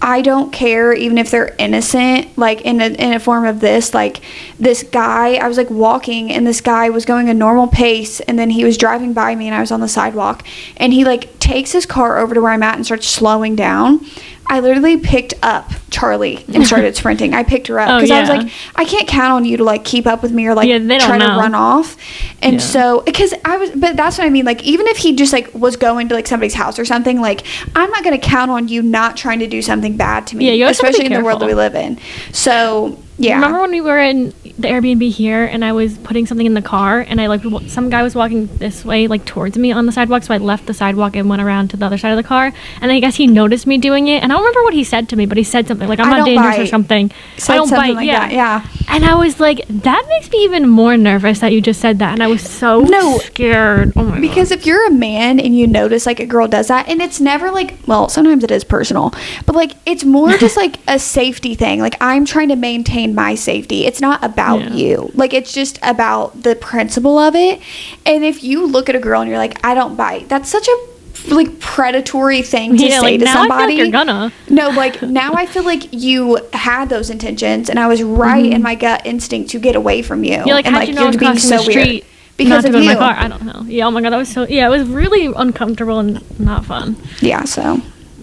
I don't care even if they're innocent, like in a form of this, like this guy, I was like walking and this guy was going a normal pace, and then he was driving by me and I was on the sidewalk, and he like takes his car over to where I'm at and starts slowing down. I literally picked up Charlie and started sprinting. I picked her up because I was like, I can't count on you to like keep up with me or like try to run off. And so, because but that's what I mean. Like, even if he just like was going to like somebody's house or something, like I'm not going to count on you not trying to do something bad to me, especially in the world that we live in. So, yeah. Remember when we were in the Airbnb here and I was putting something in the car and I like some guy was walking this way like towards me on the sidewalk, so I left the sidewalk and went around to the other side of the car, and I guess he noticed me doing it, and I don't remember what he said to me, but he said something like, I'm not dangerous or something. I don't bite. Like yeah. And I was like, that makes me even more nervous that you just said that, and I was so scared. Oh my because God. If you're a man and you notice like a girl does that, and it's never like, well, sometimes it is personal, but like it's more just like a safety thing. Like I'm trying to maintain my safety. It's not about you. Like it's just about the principle of it. And if you look at a girl and you're like, I don't bite, that's such a like predatory thing to say like, to now somebody. I feel like you're gonna. No, like now I feel like you had those intentions, and I was right in my gut instinct to get away from you. You're like, and how'd like you know you're being so weird because of you. My car. I don't know. Yeah, oh my God, that was so. Yeah, it was really uncomfortable and not fun. Yeah, so.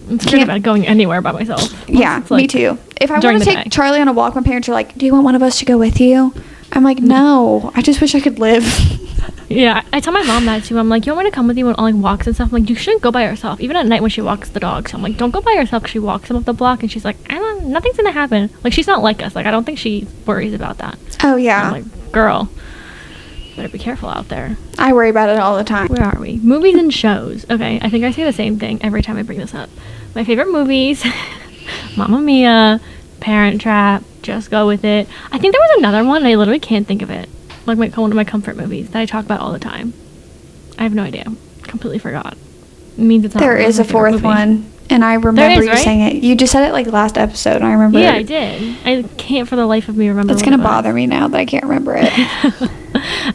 I'm scared about going anywhere by myself. Yeah, like, me too. If I want to take Charlie on a walk, my parents are like, do you want one of us to go with you? I'm like, no, I just wish I could live. Yeah, I tell my mom that too. I'm like, you want me to come with you on like walks and stuff? I'm like, you shouldn't go by yourself, even at night when she walks the dogs. I'm like, don't go by yourself because she walks them up the block, and she's like, nothing's gonna happen. Like, she's not like us. Like, I don't think she worries about that. Oh yeah. I'm like, girl, better be careful out there. I worry about it all the time. Where are we? Movies and shows. Okay, I think I say the same thing every time I bring this up. My favorite movies: Mamma Mia, Parent Trap, Just Go With It. I think there was another one, and I literally can't think of it. Like one of my comfort movies that I talk about all the time. I have no idea. Completely forgot. It means it's not. There is a fourth one, and I remember you saying it. You just said it like last episode, and I remember. Yeah, I did. I can't for the life of me remember. It's gonna bother me now that I can't remember it.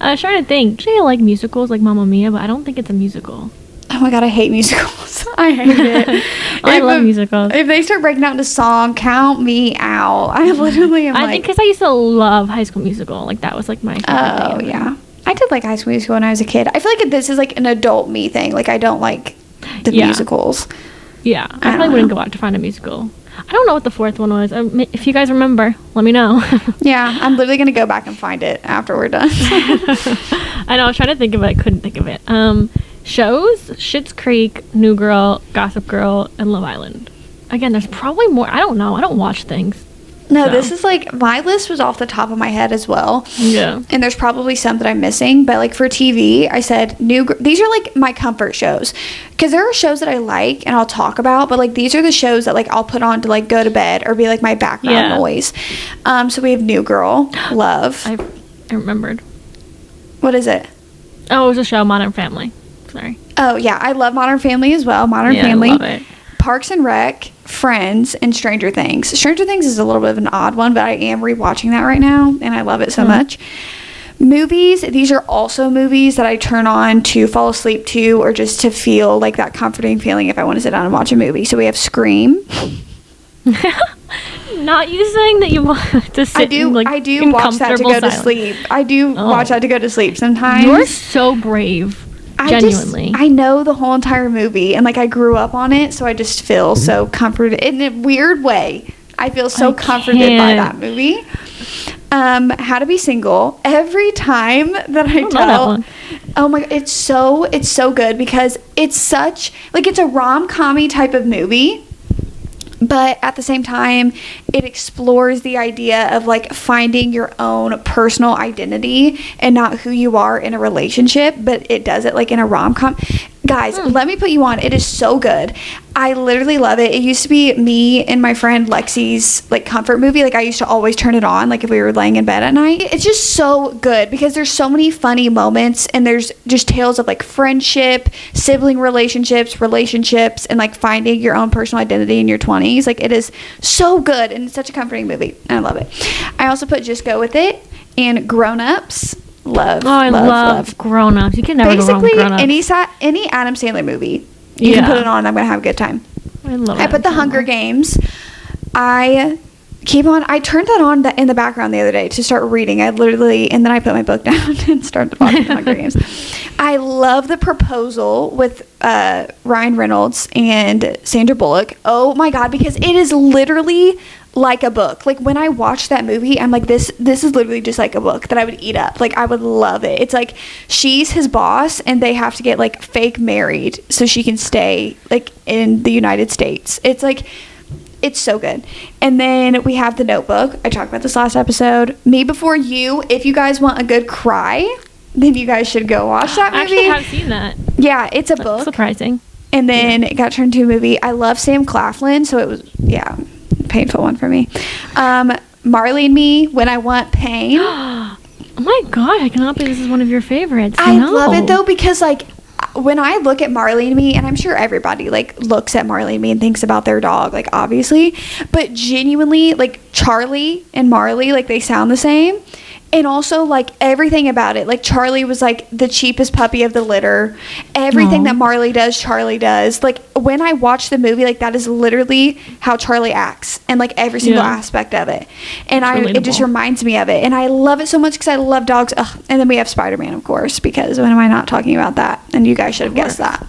I was trying to think. Actually, I like musicals like Mamma Mia, but I don't think it's a musical. Oh my God, I hate musicals. I hate it. I love musicals. If they start breaking out into song, count me out. I literally am I think because I used to love High School Musical. Like, that was like my favorite thing. Yeah. I did like High School Musical when I was a kid. I feel like this is like an adult me thing. Like I don't like the musicals. Yeah, I probably wouldn't go out to find a musical. I don't know what the fourth one was. If you guys remember, let me know. Yeah, I'm literally going to go back and find it after we're done. I know, I was trying to think of it. I couldn't think of it. Shows, Schitt's Creek, New Girl, Gossip Girl, and Love Island. Again, there's probably more. I don't know. I don't watch things. No, this is like, my list was off the top of my head as well. Yeah. And there's probably some that I'm missing, but like for TV, I said these are like my comfort shows. Because there are shows that I like and I'll talk about, but like these are the shows that like I'll put on to like go to bed or be like my background noise. So we have New Girl, Love. I remembered. What is it? Oh, it was a show, Modern Family. Sorry. Oh yeah, I love Modern Family as well. Modern Family. I love it. Parks and Rec, Friends, and Stranger Things. Stranger Things is a little bit of an odd one, but I am rewatching that right now, and I love it so much. Movies, these are also movies that I turn on to fall asleep to or just to feel like that comforting feeling if I want to sit down and watch a movie. So we have Scream. Not you saying that you want to sit I do watch that to go to sleep. I do watch that to go to sleep sometimes. You're so brave. Genuinely. I know the whole entire movie and like I grew up on it, so I just feel so comforted in a weird way. I feel so comforted by that movie. How to Be Single. Every time that I tell, oh my god, it's so good because it's such like it's a rom-com-y type of movie. But at the same time, it explores the idea of like finding your own personal identity and not who you are in a relationship, but it does it like in a rom-com. Guys, let me put you on. It is so good. I literally love it. It used to be me and my friend Lexi's like comfort movie. Like I used to always turn it on like if we were laying in bed at night. It's just so good because there's so many funny moments and there's just tales of like friendship, sibling relationships, and like finding your own personal identity in your 20s. Like it is so good and it's such a comforting movie. And I love it. I also put Just Go With It and Grown Ups. I love Grown Ups. You can never go wrong with Grown Ups. Any Adam Sandler movie, you can put it on and I'm going to have a good time. I put The Hunger Games. I turned that on in the background the other day to start reading. And then I put my book down and started watching The Hunger Games. I love The Proposal with Ryan Reynolds and Sandra Bullock. Oh my God, because it is literally like a book. Like when I watch that movie, I'm like, this is literally just like a book that I would eat up. Like I would love it. It's like she's his boss and they have to get like fake married so she can stay like in the United States. It's like, it's so good. And then we have The Notebook. I talked about this last episode. Me Before You. If you guys want a good cry, then you guys should go watch that movie. I actually have seen that. Yeah, it's a book. Surprising. And then it got turned to a movie. I love Sam Claflin, so it was, painful one for me. Marley and Me, When I Want Pain. Oh my god, I cannot believe this is one of your favorites. I love it though because like when I look at Marley and Me, and I'm sure everybody like looks at Marley and Me and thinks about their dog, like obviously, but genuinely like Charlie and Marley, like they sound the same. And also, like, everything about it. Like, Charlie was, like, the cheapest puppy of the litter. Everything that Marley does, Charlie does. Like, when I watch the movie, like, that is literally how Charlie acts. And, like, every single aspect of it. And it just reminds me of it. And I love it so much because I love dogs. Ugh. And then we have Spider-Man, of course, because when am I not talking about that? And you guys should have guessed that.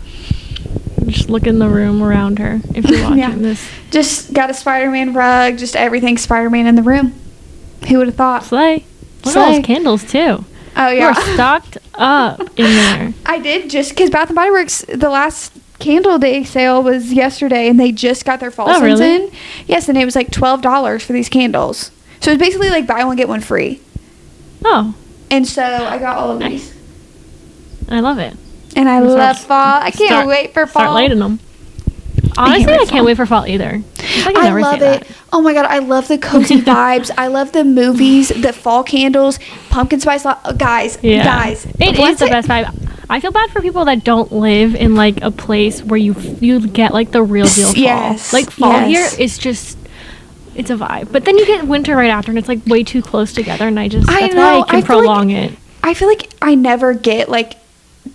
Just look in the room around her if you're watching this. Just got a Spider-Man rug. Just everything Spider-Man in the room. Who would have thought? Slay. Look at all those candles, too. Oh, yeah. You're stocked up in there. I did just because Bath & Body Works, the last candle day sale was yesterday, and they just got their fall scents in. Yes, and it was like $12 for these candles. So it's basically like buy one, get one free. Oh. And so I got all of these. I love it. And I love fall. I can't wait for fall. Start lighting them. Honestly, I can't wait for fall either. I love it. Oh my god, I love the cozy vibes. I love the movies, the fall candles, pumpkin spice guys. It is the best vibe. I feel bad for people that don't live in like a place where you get like the real deal fall. Yes. Like fall here is just it's a vibe. But then you get winter right after and it's like way too close together and that's why I can prolong it. I feel like I never get like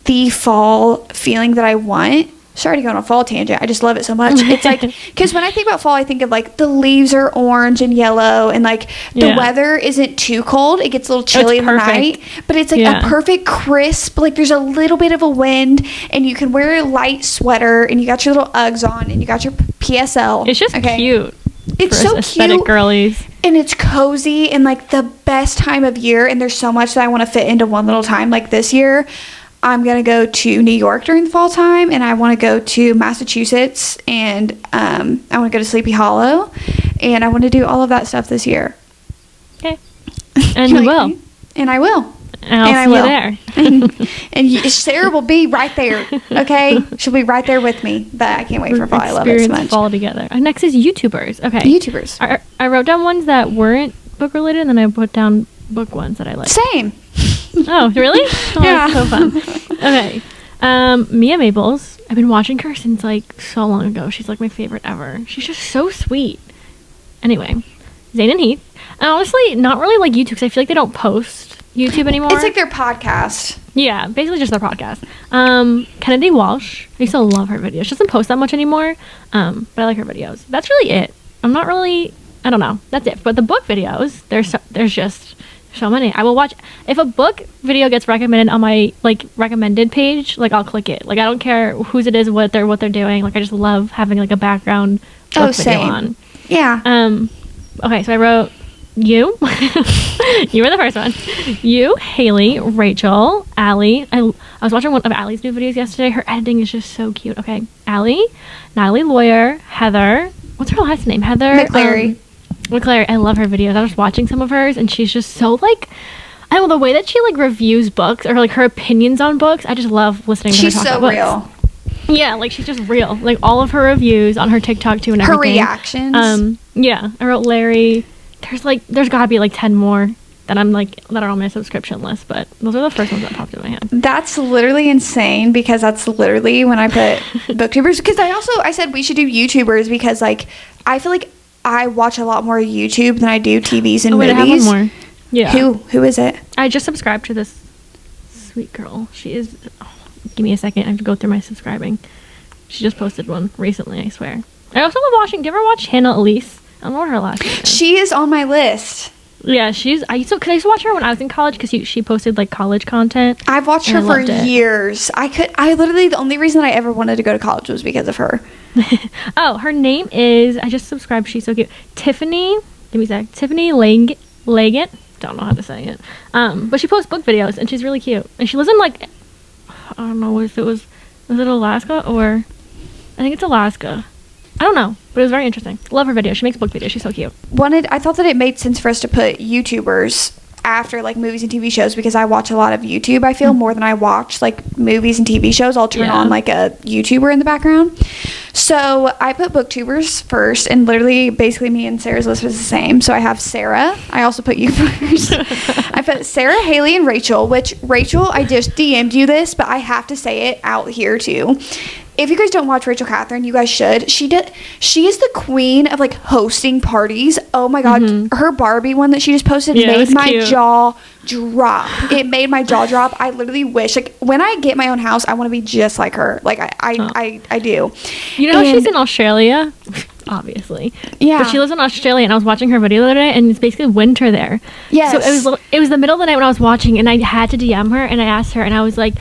the fall feeling that I want. sorry to go on a fall tangent. I just love it so much. It's like, because when I think about fall, I think of like the leaves are orange and yellow, and like the weather isn't too cold. It gets a little chilly in the night, but it's like a perfect crisp, like there's a little bit of a wind, and you can wear a light sweater, and you got your little Uggs on, and you got your PSL. It's just cute. It's so aesthetic cute. Girlies. And it's cozy and like the best time of year, and there's so much that I want to fit into one little time. Like this year, I'm going to go to New York during the fall time, and I want to go to Massachusetts, and I want to go to Sleepy Hollow, and I want to do all of that stuff this year. Okay. And you will. And I will. And I'll see you there. and Sarah will be right there, okay? She'll be right there with me, but I can't wait for fall. I love it so much. Fall together. Next is YouTubers. Okay. YouTubers. I wrote down ones that weren't book related, and then I put down book ones that I like. Same. Oh, really? Oh, yeah. So fun. Okay. Mia Maples. I've been watching her since like so long ago. She's like my favorite ever. She's just so sweet. Anyway, Zane and Heath. And honestly, not really like YouTube, because I feel like they don't post YouTube anymore. It's like their podcast. Yeah, basically just their podcast. Kennedy Walsh. I used to love her videos. She doesn't post that much anymore, but I like her videos. That's really it. I don't know. That's it. But the book videos, there's just so many. I will watch. If a book video gets recommended on my like recommended page, like I'll click it. Like I don't care whose it is, what they're doing. Like I just love having like a background book video on. Yeah. Okay, so I wrote you. You were the first one. You, Haley, Rachel, Allie. I was watching one of Allie's new videos yesterday. Her editing is just so cute. Okay, Allie, Natalie Lawyer, Heather. What's her last name? Heather McClary. McClary. I love her videos. I was watching some of hers, and she's just so like, I don't know, the way that she like reviews books or like her opinions on books. I just love listening to her talk about books. She's so real. Yeah, like she's just real. Like all of her reviews on her TikTok too, and everything. Her reactions. Yeah. I wrote Larry. There's gotta be like 10 more that are on my subscription list, but those are the first ones that popped in my head. That's literally insane, because that's literally when I put booktubers, because I said we should do YouTubers, because like I feel like I watch a lot more YouTube than I do TVs and movies. I have one more. Yeah. Who is it? I just subscribed to this sweet girl. She is, give me a second, I have to go through my subscribing. She just posted one recently, I swear. I also love watching, do you ever watch Hannah Elise? I don't know what her last name is. She is on my list. Yeah, I used to watch her when I was in college, because she posted like college content. I've watched her for years. I literally, the only reason I ever wanted to go to college was because of her. Oh, her name is, I just subscribed, she's so cute. Tiffany, give me a sec. Tiffany Leggett. Don't know how to say it. But she posts book videos, and she's really cute. And she lives in like, I don't know if it was it Alaska, or I think it's Alaska. I don't know, but it was very interesting. Love her videos. She makes book videos. She's so cute. I thought that it made sense for us to put YouTubers after like movies and TV shows, because I watch a lot of YouTube, I feel, more than I watch like movies and TV shows. I'll turn on like a YouTuber in the background. So I put booktubers first, and literally basically me and Sarah's list was the same. So I have Sara. I also put you first. I put Sara, Haley, and Rachel, which Rachel, I just DM'd you this, but I have to say it out here too. If you guys don't watch Rachel Catherine, you guys should. She is the queen of like hosting parties. Oh my god, her Barbie one that she just posted made my jaw drop. It made my jaw drop. I literally wish, like, when I get my own house, I want to be just like her. Like I do. You know, she's in Australia, obviously. Yeah. But she lives in Australia, and I was watching her video the other day, and it's basically winter there. Yes. So it was the middle of the night when I was watching, and I had to DM her, and I asked her, and I was like,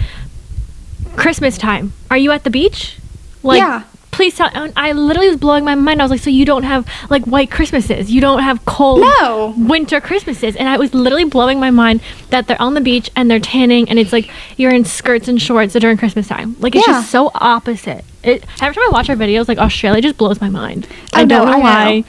Christmas time, are you at the beach? Like, yeah. Please tell. And I literally was blowing my mind. I was like, so you don't have like white Christmases, you don't have cold winter Christmases. And I was literally blowing my mind that they're on the beach and they're tanning, and it's like you're in skirts and shorts during Christmas time. Like, it's just so opposite. Every time I watch her videos, like, Australia just blows my mind. I don't know why.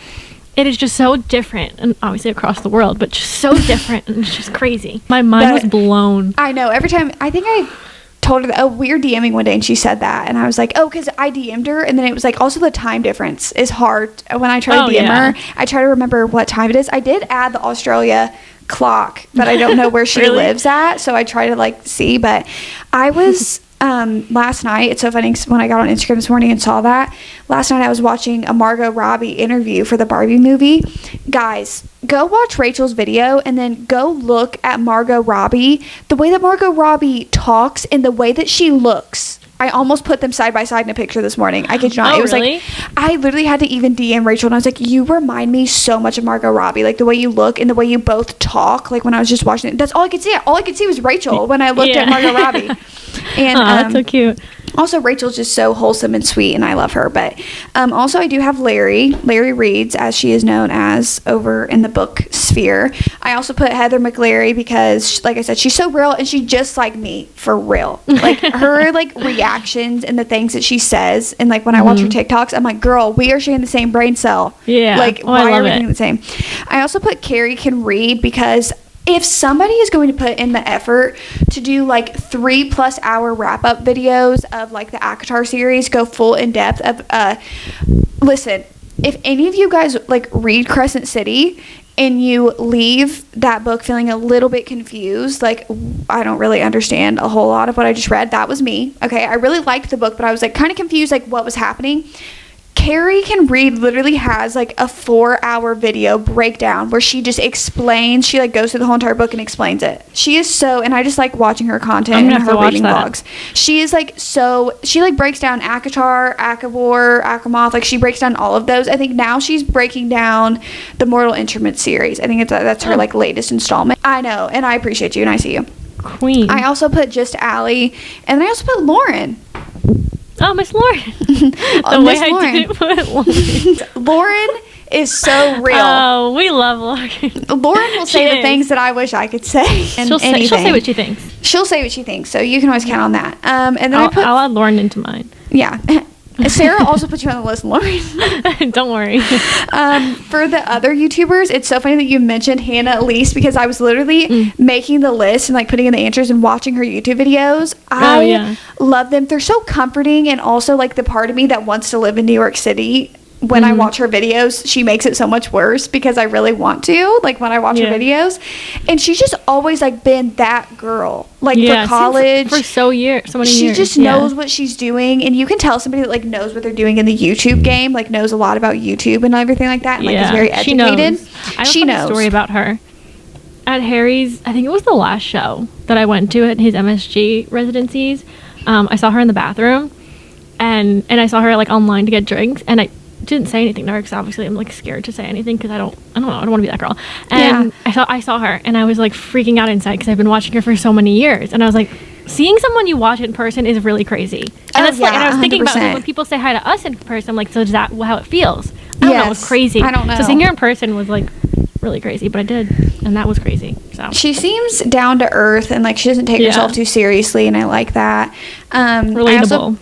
It is just so different, and obviously across the world, but just so different, and it's just crazy. My mind was blown. I know. Every time, I think I told her that, we were DMing one day, and she said that, and I was like, because I DM'd her, and then it was like, also the time difference is hard. When I try to DM her, I try to remember what time it is. I did add the Australia clock, but I don't know where she lives at, so I try to like see. But I was last night, it's so funny, when I got on Instagram this morning and saw that, last night I was watching a Margot Robbie interview for the Barbie movie. Guys, go watch Rachel's video, and then go look at Margot Robbie. The way that Margot Robbie talks and the way that she looks I almost put them side by side in a picture this morning. I kid you not. Oh, It was really? like, I literally had to even DM Rachel, and I was like, you remind me so much of Margot Robbie. Like, the way you look and the way you both talk. Like, when I was just watching it. That's all I could see. All I could see was Rachel when I looked at Margot Robbie. And that's so cute. also, Rachel's just so wholesome and sweet, and I love her. But also, I do have Larry Reads, as she is known as over in the book sphere. I also put Heather McLary because, like I said, she's so real, and she's just like me, for real. Like, her, like, reactions and the things that she says, and, like, when I watch her TikToks, I'm like, girl, we are sharing the same brain cell. Yeah. Like, why are we doing the same? I also put Carrie Can Read because if somebody is going to put in the effort to do like 3+ hour wrap-up videos of like the ACOTAR series, go full in depth of listen, if any of you guys like read Crescent City and you leave that book feeling a little bit confused, like, I don't really understand a whole lot of what I just read, that was me. Okay, I really liked the book, but I was like kind of confused, like, what was happening. Carrie Can Read literally has like a 4-hour video breakdown where she just explains, she like goes through the whole entire book and explains it. She is so, and I just like watching her content and her reading vlogs. She is like so, she like breaks down ACOTAR, ACOWAR, ACOMAF, like she breaks down all of those. I think now she's breaking down the Mortal Instruments series. I think that's her like latest installment. I know, and I appreciate you, and I see you. Queen. I also put Just Allie, and then I also put Lauren. Oh, Miss Lauren. The way I didn't put Lauren. Lauren is so real. Oh, we love Lauren. Lauren will say the things that I wish I could say. She'll say what she thinks. She'll say what she thinks, so you can always count on that. And then I'll add Lauren into mine. Yeah. Sarah also put you on the list, Lauren. Don't worry. For the other YouTubers, it's so funny that you mentioned Hannah Elise because I was literally making the list and like putting in the answers and watching her YouTube videos. I love them. They're so comforting, and also like the part of me that wants to live in New York City. When I watch her videos, she makes it so much worse because I really want to, like when I watch her videos. And she's just always like been that girl, like for college. For so many years. She just knows what she's doing, and you can tell somebody that like knows what they're doing in the YouTube game, like knows a lot about YouTube and everything like that, and like is very educated. She knows. I have a story about her. At Harry's, I think it was the last show that I went to at his MSG residencies. I saw her in the bathroom, and I saw her like online to get drinks, and I didn't say anything to her because obviously I'm like scared to say anything because I don't know, I don't want to be that girl. And I saw her, and I was like freaking out inside because I've been watching her for so many years, and I was like, seeing someone you watch in person is really crazy. And that's like, and I was thinking 100%. About like, when people say hi to us in person, I'm like, so is that how it feels? I don't know, it's crazy. I don't know. So seeing her in person was like really crazy, but I did, and that was crazy. So she seems down to earth, and like she doesn't take herself too seriously, and I like that. Relatable.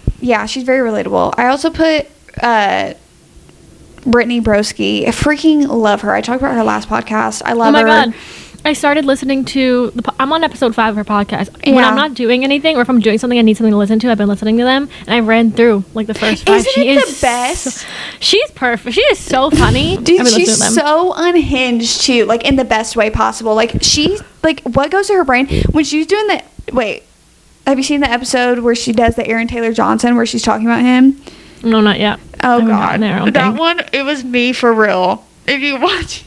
She's very relatable. I also put Brittany Broski. I freaking love her. I talked about her last podcast. I love her. Oh my god. I started listening to I'm on episode 5 of her podcast. When I'm not doing anything, or if I'm doing something I need something to listen to, I've been listening to them, and I ran through like the first 5. Isn't it the best? She's perfect. She is so funny. Dude, she's so unhinged too, like in the best way possible. Like she, like what goes to her brain when she's doing the have you seen the episode where she does the Aaron Taylor Johnson where she's talking about him? No, not yet. Oh god, that one, it was me for real. If you watch,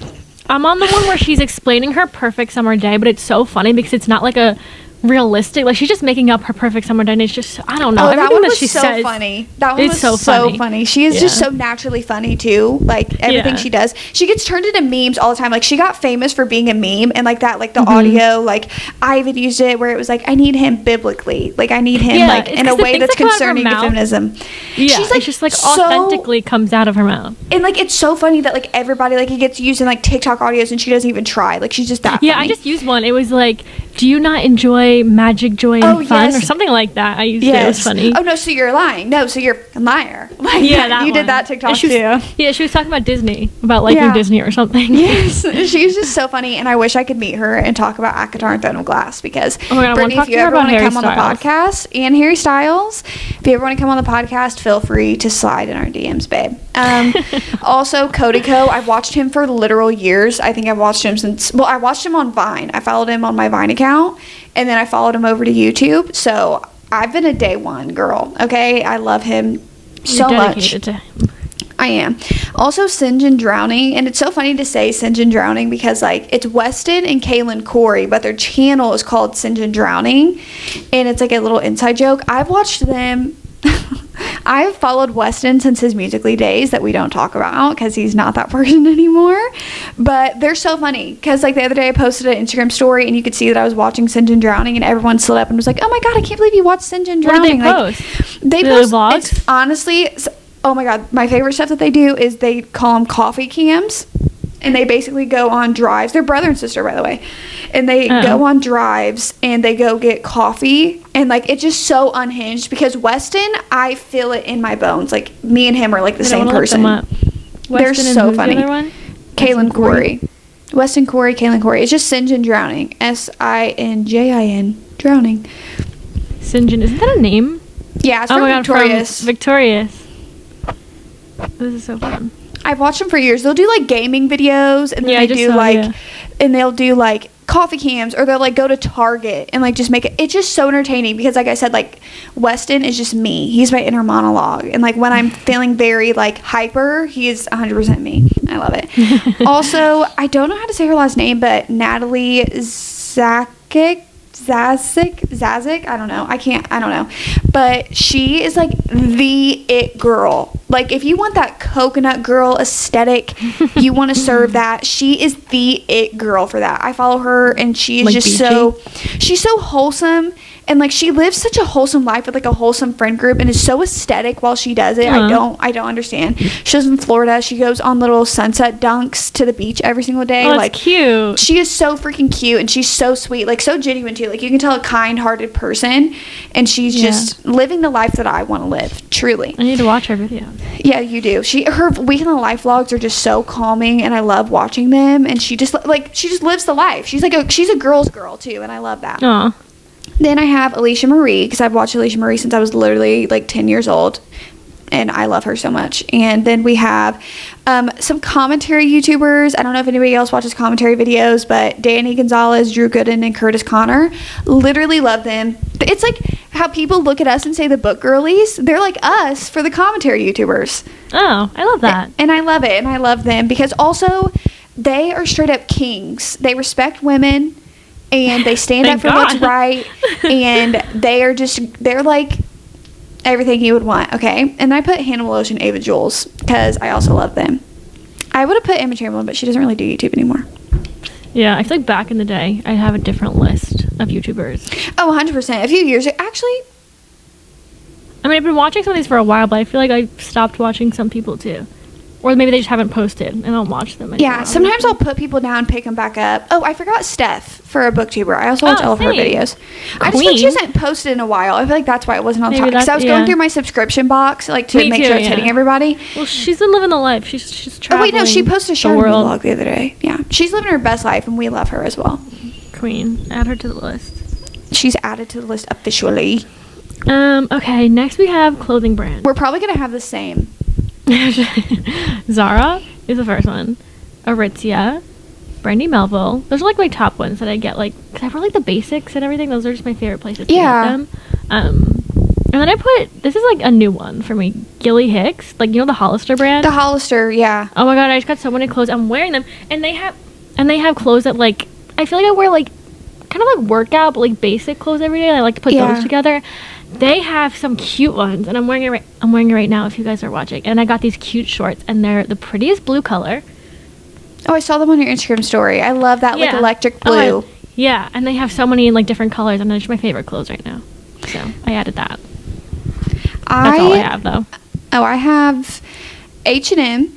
I'm on the one where she's explaining her perfect summer day, but it's so funny because it's not like a realistic, like she's just making up her perfect summer day, and it's just, I don't know, everything that she says. Funny. That one was so funny. She is just so naturally funny too, like everything she does. She gets turned into memes all the time. Like she got famous for being a meme, and like that, like the audio, like I even used it where it was like, I need him biblically, like I need him like in a way that's concerning to feminism. She's like, it's just like authentically comes out of her mouth, and like it's so funny that like everybody, like it gets used in like TikTok audios, and she doesn't even try. Like she's just that funny. I just used one. It was like, do you not enjoy magic, joy, and fun, or something like that? I used it. It was funny. Oh no, so you're lying. No, so you're a liar. Like, that you did that TikTok too. Yeah, she was talking about Disney, about liking Disney or something. Yes, she's just so funny, and I wish I could meet her and talk about ACOTAR and Throne of Glass because Brittany, if you ever want to come on the podcast, and Harry Styles, if you ever want to come on the podcast, feel free to slide in our DMs, babe. Also, Codico, I've watched him for literal years. I think I've watched him since, I watched him on Vine. I followed him on my Vine account, and then I followed him over to YouTube. So I've been a day one girl. Okay, I love him so much. To him. I am. Also, Sinjin Drowning, and it's so funny to say Sinjin Drowning because, like, it's Weston and Kaylin Corey, but their channel is called Sinjin Drowning, and it's like a little inside joke. I've watched them. I've followed Weston since his Musical.ly days that we don't talk about because he's not that person anymore. But they're so funny because, like, the other day I posted an Instagram story and you could see that I was watching Sinjin Drowning and everyone slid up and was like, "Oh my god, I can't believe you watched Sinjin Drowning." What do they post? Like, they Do post vlogs? It's honestly, oh my god, my favorite stuff that they do is they call them coffee cams. And they basically go on drives. They're brother and sister, by the way. And they go on drives and they go get coffee. And, like, it's just so unhinged because Weston, I feel it in my bones. Like, me and him are, like, the same person. They're so funny. The other one? Kaylin Corey. Weston Corey, Kaylin Corey. It's just Sinjin Drowning. Sinjin Drowning. Sinjin. Isn't that a name? Yeah, it's from Victorious. From Victorious. This is so fun. I've watched them for years. They'll do, like, gaming videos, and then and they'll do, like, coffee cams, or they'll, like, go to Target and, like, just make it. It's just so entertaining because, like I said, like, Weston is just me. He's my inner monologue. And, like, when I'm feeling very, like, hyper, he is 100% me. I love it. Also, I don't know how to say her last name, but Natalie Zazik, I don't know. But she is, like, the it girl. Like, if you want that coconut girl aesthetic, you want to serve that, she is the it girl for that. I follow her, and she is like just beachy. She's so wholesome, and, like, she lives such a wholesome life with, like, a wholesome friend group, and is so aesthetic while she does it. I don't understand. She lives in Florida. She goes on little sunset dunks to the beach every single day. Oh, that's like, cute. She is so freaking cute, and she's so sweet, like, so genuine too. Like, you can tell a kind-hearted person, and she's just living the life that I want to live. Truly, I need to watch her videos. Yeah, you do. Her week in the life vlogs are just so calming, and I love watching them. And she just lives the life. She's a girl's girl too, and I love that. Aw. Then I have Alicia Marie, because I've watched Alicia Marie since I was literally like 10 years old, and I love her so much. And then we have some commentary YouTubers. I don't know if anybody else watches commentary videos, but Danny Gonzalez, Drew Gooden, and Curtis Connor. Literally love them. It's like how people look at us and say the book girlies. They're like us for the commentary YouTubers. Oh, I love that. And I love it, and I love them because also they are straight up kings. They respect women, and they stand up for what's right, and they're like everything you would want, okay? And I put Hannah Loesch and Ava Jules because I also love them. I would have put Emma Chamberlain, but she doesn't really do YouTube anymore. Yeah, I feel like back in the day, I'd have a different list of YouTubers. Oh, 100%. A few years ago. Actually, I mean, I've been watching some of these for a while, but I feel like I stopped watching some people too. Or maybe they just haven't posted, and I don't watch them anymore. Yeah, sometimes I'll put people down, pick them back up. Oh, I forgot Steph for a Booktuber. I also watch all of her videos. I just think she hasn't posted in a while. I feel like that's why it wasn't on top. Because I was going through my subscription box, like, to make sure it's hitting everybody. Well, she's been living the life. She's traveling. Oh, wait, no, she posted a show vlog the other day. Yeah, she's living her best life, and we love her as well. Queen. Add her to the list. She's added to the list officially. Okay, next we have clothing brand. We're probably going to have the same. Zara is the first one. Aritzia, Brandy Melville. Those are like my top ones that I get, like, because I really like the basics and everything. Those are just my favorite places to get them. And then I put, this is like a new one for me, Gilly Hicks, like, you know, the Hollister brand. The Hollister, yeah. Oh my god, I just got so many clothes. I'm wearing them, and they have clothes that, like, I feel like I wear, like, kind of like workout, but like basic clothes every day. I like to put those together. They have some cute ones, and I'm wearing it right now if you guys are watching. And I got these cute shorts, and they're the prettiest blue color. Oh, I saw them on your Instagram story. I love that, like, electric blue. Yeah, and they have so many, like, different colors, and they're just my favorite clothes right now. So I added that. That's all I have, though. Oh, I have H&M.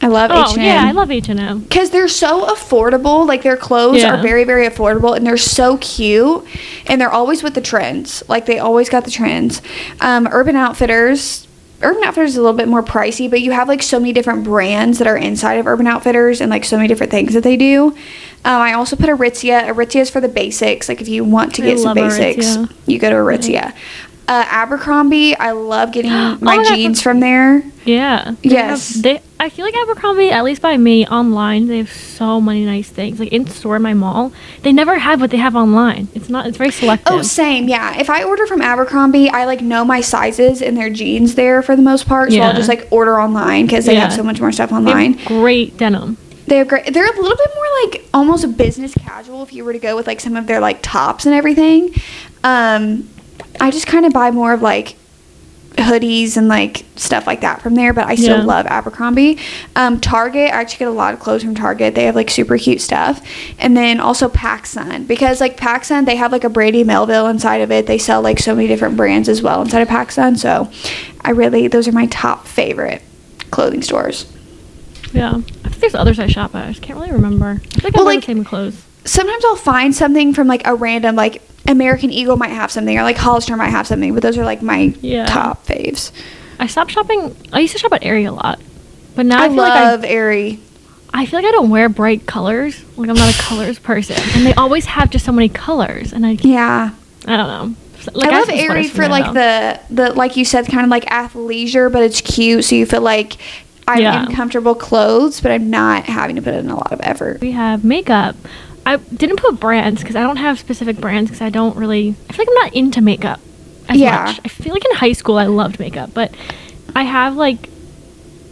I love H&M. Oh, yeah, I love H&M. Because they're so affordable. Like, their clothes are very, very affordable, and they're so cute. And they're always with the trends. Like, they always got the trends. Urban Outfitters is a little bit more pricey, but you have, like, so many different brands that are inside of Urban Outfitters and, like, so many different things that they do. I also put Aritzia. Aritzia is for the basics. Like, if you want to get some basics, you go to Aritzia. Yeah. Abercrombie, I love getting my jeans from there. Yeah. Yes. I feel like Abercrombie, at least by me, online, they have so many nice things. Like in store in my mall, they never have what they have online. It's very selective. Oh, same, yeah. If I order from Abercrombie, I like know my sizes and their jeans there for the most part, so I'll just like order online because they have so much more stuff online. They have great denim. They're great. They're a little bit more like almost a business casual if you were to go with like some of their like tops and everything. I just kind of buy more of like hoodies and like stuff like that from there, but I still love Abercrombie. Target, I actually get a lot of clothes from Target. They have like super cute stuff. And then also PacSun, because like PacSun, they have like a Brady Melville inside of it. They sell like so many different brands as well inside of PacSun, so those are my top favorite clothing stores. Yeah, I think there's others I shop at. I just can't really remember. I think I wear the same clothes. Sometimes I'll find something from like a random, like American Eagle might have something, or like Hollister might have something, but those are like my top faves. I stopped shopping. I used to shop at Aerie a lot, but now I feel love Aerie. I feel like I don't wear bright colors. Like I'm not a colors person, and they always have just so many colors, and I don't know. Like, I love Aerie for like the like you said, kind of like athleisure, but it's cute, so you feel like I'm in comfortable clothes, but I'm not having to put in a lot of effort. We have makeup. I didn't put brands because I don't have specific brands because I feel like I'm not into makeup as much. I feel like in high school I loved makeup, but I have like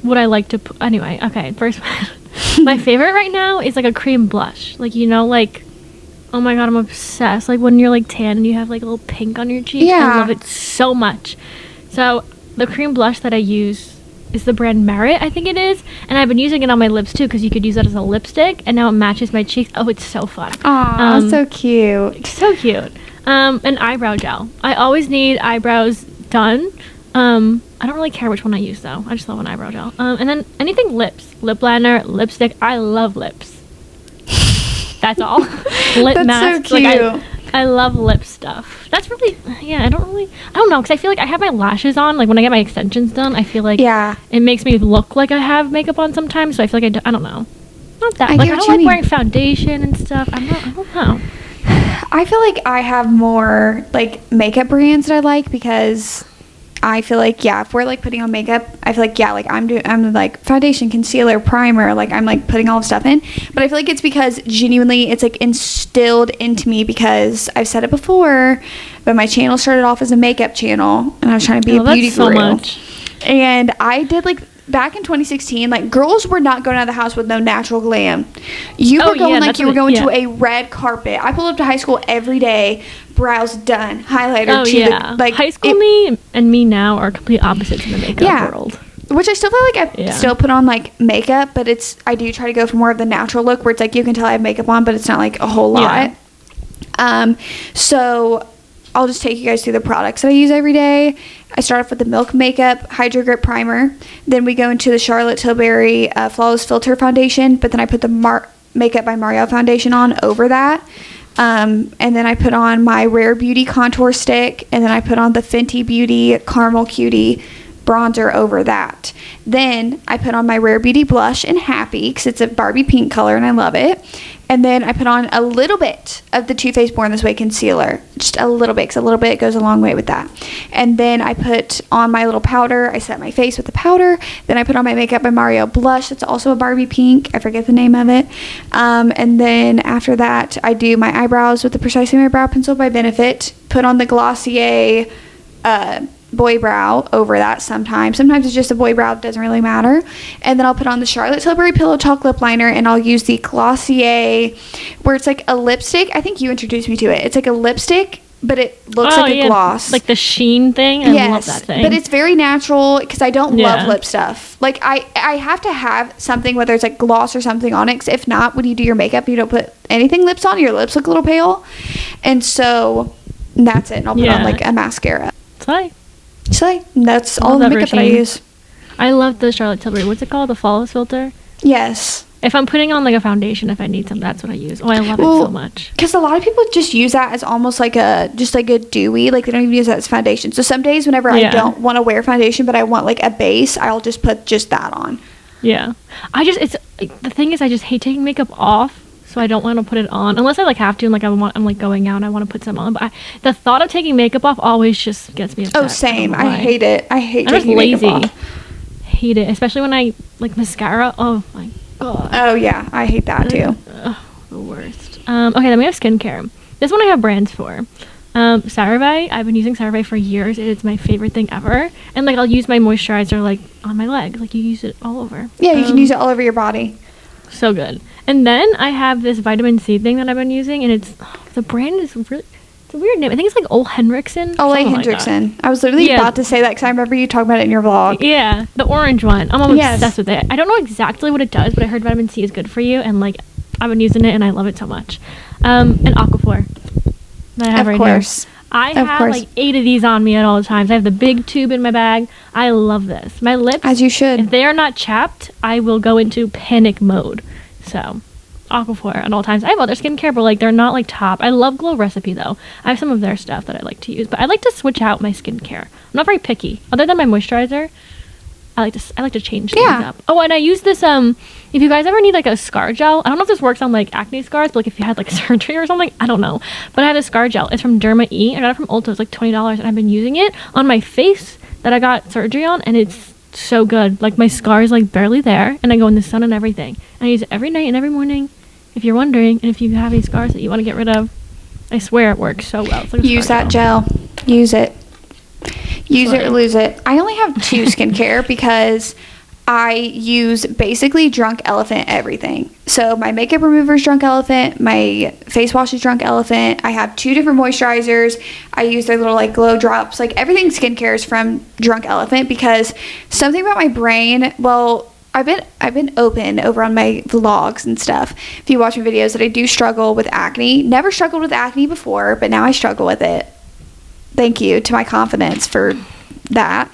what I like to put. Anyway, okay, first my favorite right now is like a cream blush. Like, like, oh my god, I'm obsessed. Like when you're like tan and you have like a little pink on your cheeks. Yeah. I love it so much. So the cream blush that I use is the brand Merit, I think it is, and I've been using it on my lips too because you could use that as a lipstick, and now it matches my cheeks. Oh, it's so fun. Aw, so cute. So cute. An eyebrow gel. I always need eyebrows done. I don't really care which one I use though. I just love an eyebrow gel. And then anything lips, lip liner, lipstick. I love lips. That's all. Lip That's mask. so cute. Like I love lip stuff. That's really, I don't know, because I feel like I have my lashes on, like when I get my extensions done, I feel like it makes me look like I have makeup on sometimes, so I feel like I don't know. Not that, I don't like wearing foundation and stuff. I don't know. I feel like I have more like makeup brands that I like because I feel like if we're like putting on makeup, I feel like like I'm like foundation, concealer, primer, like I'm like putting all the stuff in, but I feel like it's because genuinely it's like instilled into me because I've said it before, but my channel started off as a makeup channel and I was trying to be a beauty guru. And I did like back in 2016, like girls were not going out of the house with no natural glam. You were going like you were going to a red carpet. I pulled up to high school every day, brows done, highlighter like high school me and me now are complete opposites in the makeup world. Which I still feel like I still put on like makeup, but I do try to go for more of the natural look where it's like you can tell I have makeup on, but it's not like a whole lot. So I'll just take you guys through the products that I use every day. I start off with the Milk Makeup Hydro Grip Primer. Then we go into the Charlotte Tilbury Flawless Filter Foundation, but then I put the Makeup by Mario foundation on over that. And then I put on my Rare Beauty Contour Stick, and then I put on the Fenty Beauty Caramel Cutie bronzer over that. Then I put on my Rare Beauty Blush in Happy because it's a Barbie pink color and I love it. And then I put on a little bit of the Too Faced Born This Way concealer. Just a little bit, because a little bit goes a long way with that. And then I put on my little powder. I set my face with the powder. Then I put on my Makeup by Mario blush. It's also a Barbie pink. I forget the name of it. And then after that, I do my eyebrows with the Precisely My Brow Pencil by Benefit. Put on the Glossier boy brow over that sometimes. Sometimes it's just a boy brow. It doesn't really matter. And then I'll put on the Charlotte Tilbury Pillow Talk lip liner, and I'll use the Glossier where it's like a lipstick. I think you introduced me to it. It's like a lipstick, but it looks like a gloss. Like the sheen thing. I love that thing. But it's very natural because I don't love lip stuff. Like I have to have something, whether it's like gloss or something on it, 'cause if not, when you do your makeup, you don't put anything lips on, your lips look a little pale. And so that's it. And I'll put on like a mascara. So that's all the makeup that I use. I love the Charlotte Tilbury. What's it called? The Flawless Filter? Yes. If I'm putting on like a foundation, if I need some, that's what I use. Oh, I love it so much. Because a lot of people just use that as almost like a dewy. Like they don't even use that as foundation. So some days whenever I don't want to wear foundation, but I want like a base, I'll just put just that on. Yeah. The thing is, I just hate taking makeup off. So I don't want to put it on unless I like have to, and like I'm like going out and I want to put some on. But the thought of taking makeup off always just gets me upset. Oh, same. I hate it. I hate taking makeup off. hate it, especially when I like mascara. Oh my god. Oh yeah, I hate that too. The worst. Okay, then we have skincare. This one I have brands for. CeraVe. I've been using CeraVe for years. It's my favorite thing ever. And like I'll use my moisturizer like on my leg. Like you use it all over. Yeah, you can use it all over your body. So good. And then I have this vitamin C thing that I've been using, and it's the brand is really, it's a weird name. I think it's like Ole Henriksen. Ole Henriksen. I was literally about to say that because I remember you talking about it in your vlog. Yeah, the orange one. I'm obsessed with it. I don't know exactly what it does, but I heard vitamin C is good for you, and like I've been using it and I love it so much. And Aquaphor that I have right here. I have like 8 of these on me at all times. I have the big tube in my bag. I love this. My lips, as you should. If they are not chapped, I will go into panic mode. So, Aquaphor at all times. I have other skincare, but like they're not like top. I love Glow Recipe though. I have some of their stuff that I like to use, but I like to switch out my skincare. I'm not very picky. Other than my moisturizer, I like to change things up. Oh, and I use this if you guys ever need like a scar gel, I don't know if this works on like acne scars, but like if you had like surgery or something, I don't know. But I have a scar gel. It's from Derma E. I got it from Ulta. It's like $20, and I've been using it on my face that I got surgery on, and it's so good. Like my scar is like barely there, and I go in the sun and everything. And I use it every night and every morning. If you're wondering, and if you have any scars that you want to get rid of, I swear it works so well. It's like use that gel. Use it. Use it or lose it. I only have 2 skincare because I use basically Drunk Elephant everything. So my makeup remover is Drunk Elephant. My face wash is Drunk Elephant. I have 2 different moisturizers. I use their little like glow drops. Like everything skincare is from Drunk Elephant because something about my brain, well, I've been open over on my vlogs and stuff. If you watch my videos, that I do struggle with acne. Never struggled with acne before, but now I struggle with it. Thank you to my confidence for that.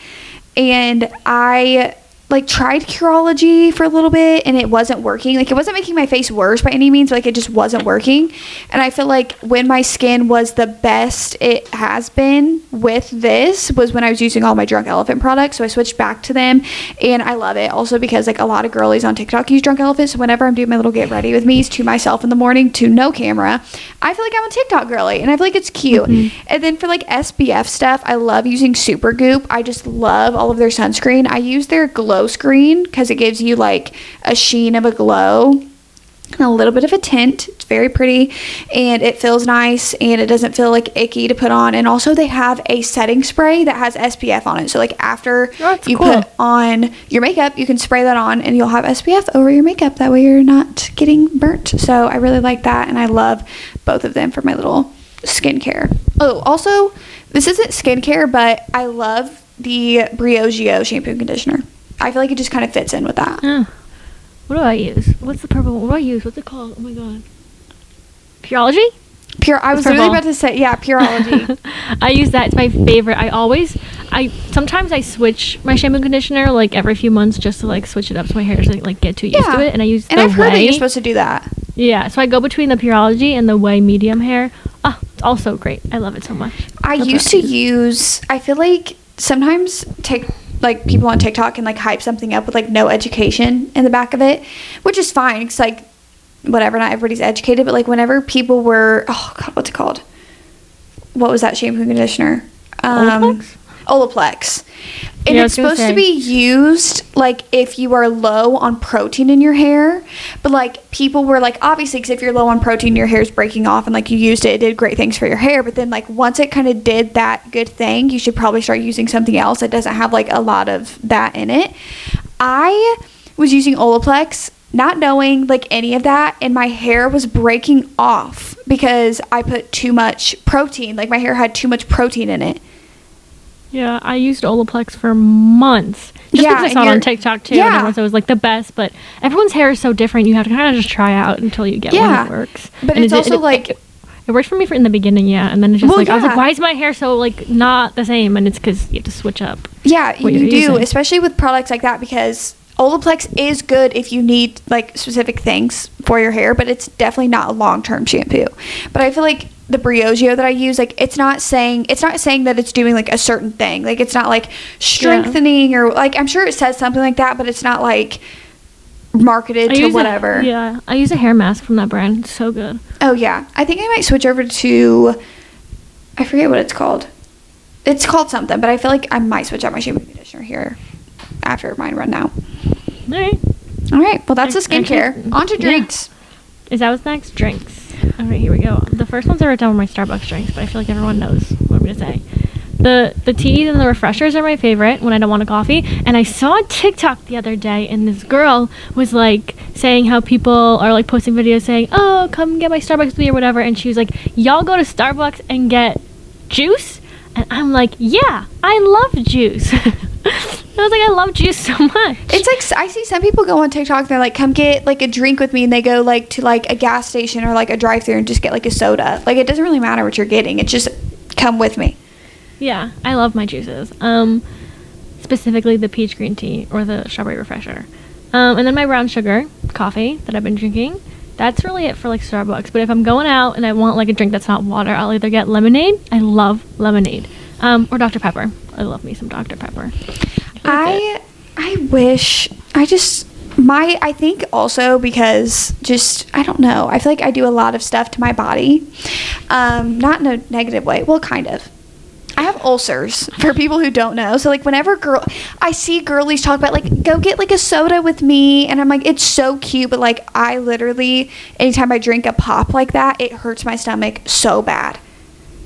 And I like tried Curology for a little bit and it wasn't working. Like it wasn't making my face worse by any means, but like it just wasn't working. And I feel like when my skin was the best it has been with this was when I was using all my Drunk Elephant products. So I switched back to them and I love it. Also because like a lot of girlies on TikTok use Drunk Elephant. So whenever I'm doing my little get ready with me's to myself in the morning to no camera, I feel like I'm a TikTok girly and I feel like it's cute. And then for like SPF stuff, I love using Supergoop. I just love all of their sunscreen. I use their glow screen because it gives you like a sheen of a glow and a little bit of a tint. It's very pretty and it feels nice and it doesn't feel like icky to put on. And also they have a setting spray that has SPF on it, so like after you put on your makeup you can spray that on and you'll have SPF over your makeup. That way you're not getting burnt. So I really like that and I love both of them for my little skincare. Oh, also this isn't skincare, but I love the Briogeo shampoo and conditioner. I feel like it just kind of fits in with that. What do I use? What's the purple one? What do I use? What's it called? Oh my god. Pureology? I was literally about to say, yeah, Pureology. I use that. It's my favorite. Sometimes I switch my shampoo and conditioner like every few months just to like switch it up so my hair doesn't like get too used to it. And I use and I've heard that you're supposed to do that. Yeah, so I go between the Pureology and the Way medium hair. Oh, it's also great. I love it so much. I feel like sometimes like people on TikTok can like hype something up with like no education in the back of it, which is fine. It's like whatever, not everybody's educated, but like whenever people were, oh god, what's it called? What was that shampoo and conditioner? Olaplex. And it's supposed to be used like if you are low on protein in your hair, but like people were like, obviously because if you're low on protein your hair is breaking off and like you used it did great things for your hair, but then like once it kind of did that good thing you should probably start using something else that doesn't have like a lot of that in it. I was using Olaplex not knowing like any of that and my hair was breaking off because I put too much protein, like my hair had too much protein in it. Yeah, I used Olaplex for months. Just because I saw it on TikTok too. And everyone said it was like the best, but everyone's hair is so different. You have to kind of just try out until you get one that works. But and it's also like it worked for me in the beginning, and then it's just I was like, why is my hair so like not the same? And it's because you have to switch up. Yeah, you do, especially with products like that because Olaplex is good if you need like specific things for your hair, but it's definitely not a long-term shampoo. But I feel like the Briogeo that I use, like it's not saying that it's doing like a certain thing. Like it's not like strengthening or like I'm sure it says something like that, but it's not like marketed to whatever. I use a hair mask from that brand. It's so good. Oh yeah, I think I might switch over to, I forget what it's called. It's called something, but I feel like I might switch out my shampoo and conditioner here after mine run out. All right. Well, that's the skincare. On to drinks. Is that what's next? Drinks. All right, here we go. The first ones I wrote down were my Starbucks drinks, but I feel like everyone knows what I'm going to say. The teas and the refreshers are my favorite when I don't want a coffee. And I saw a TikTok the other day, and this girl was like saying how people are like posting videos saying, oh, come get my Starbucks with me or whatever. And she was like, y'all go to Starbucks and get juice? And I'm like, yeah, I love juice. I was like, I love juice so much. It's like, I see some people go on TikTok and they're like, come get like a drink with me, and they go like to like a gas station or like a drive-thru and just get like a soda. Like, it doesn't really matter what you're getting. It's just come with me. Yeah, I love my juices. Specifically the peach green tea or the strawberry refresher. And then my brown sugar coffee that I've been drinking. That's really it for like Starbucks. But if I'm going out and I want like a drink that's not water, I'll either get lemonade. I love lemonade. Or Dr. Pepper. I love me some Dr. Pepper. I wish I think also because just, I don't know, I feel like I do a lot of stuff to my body, not in a negative way, well, kind of. I have ulcers, for people who don't know. So like whenever I see girlies talk about like, go get like a soda with me, and I'm like, it's so cute, but like I literally, anytime I drink a pop like that, it hurts my stomach so bad.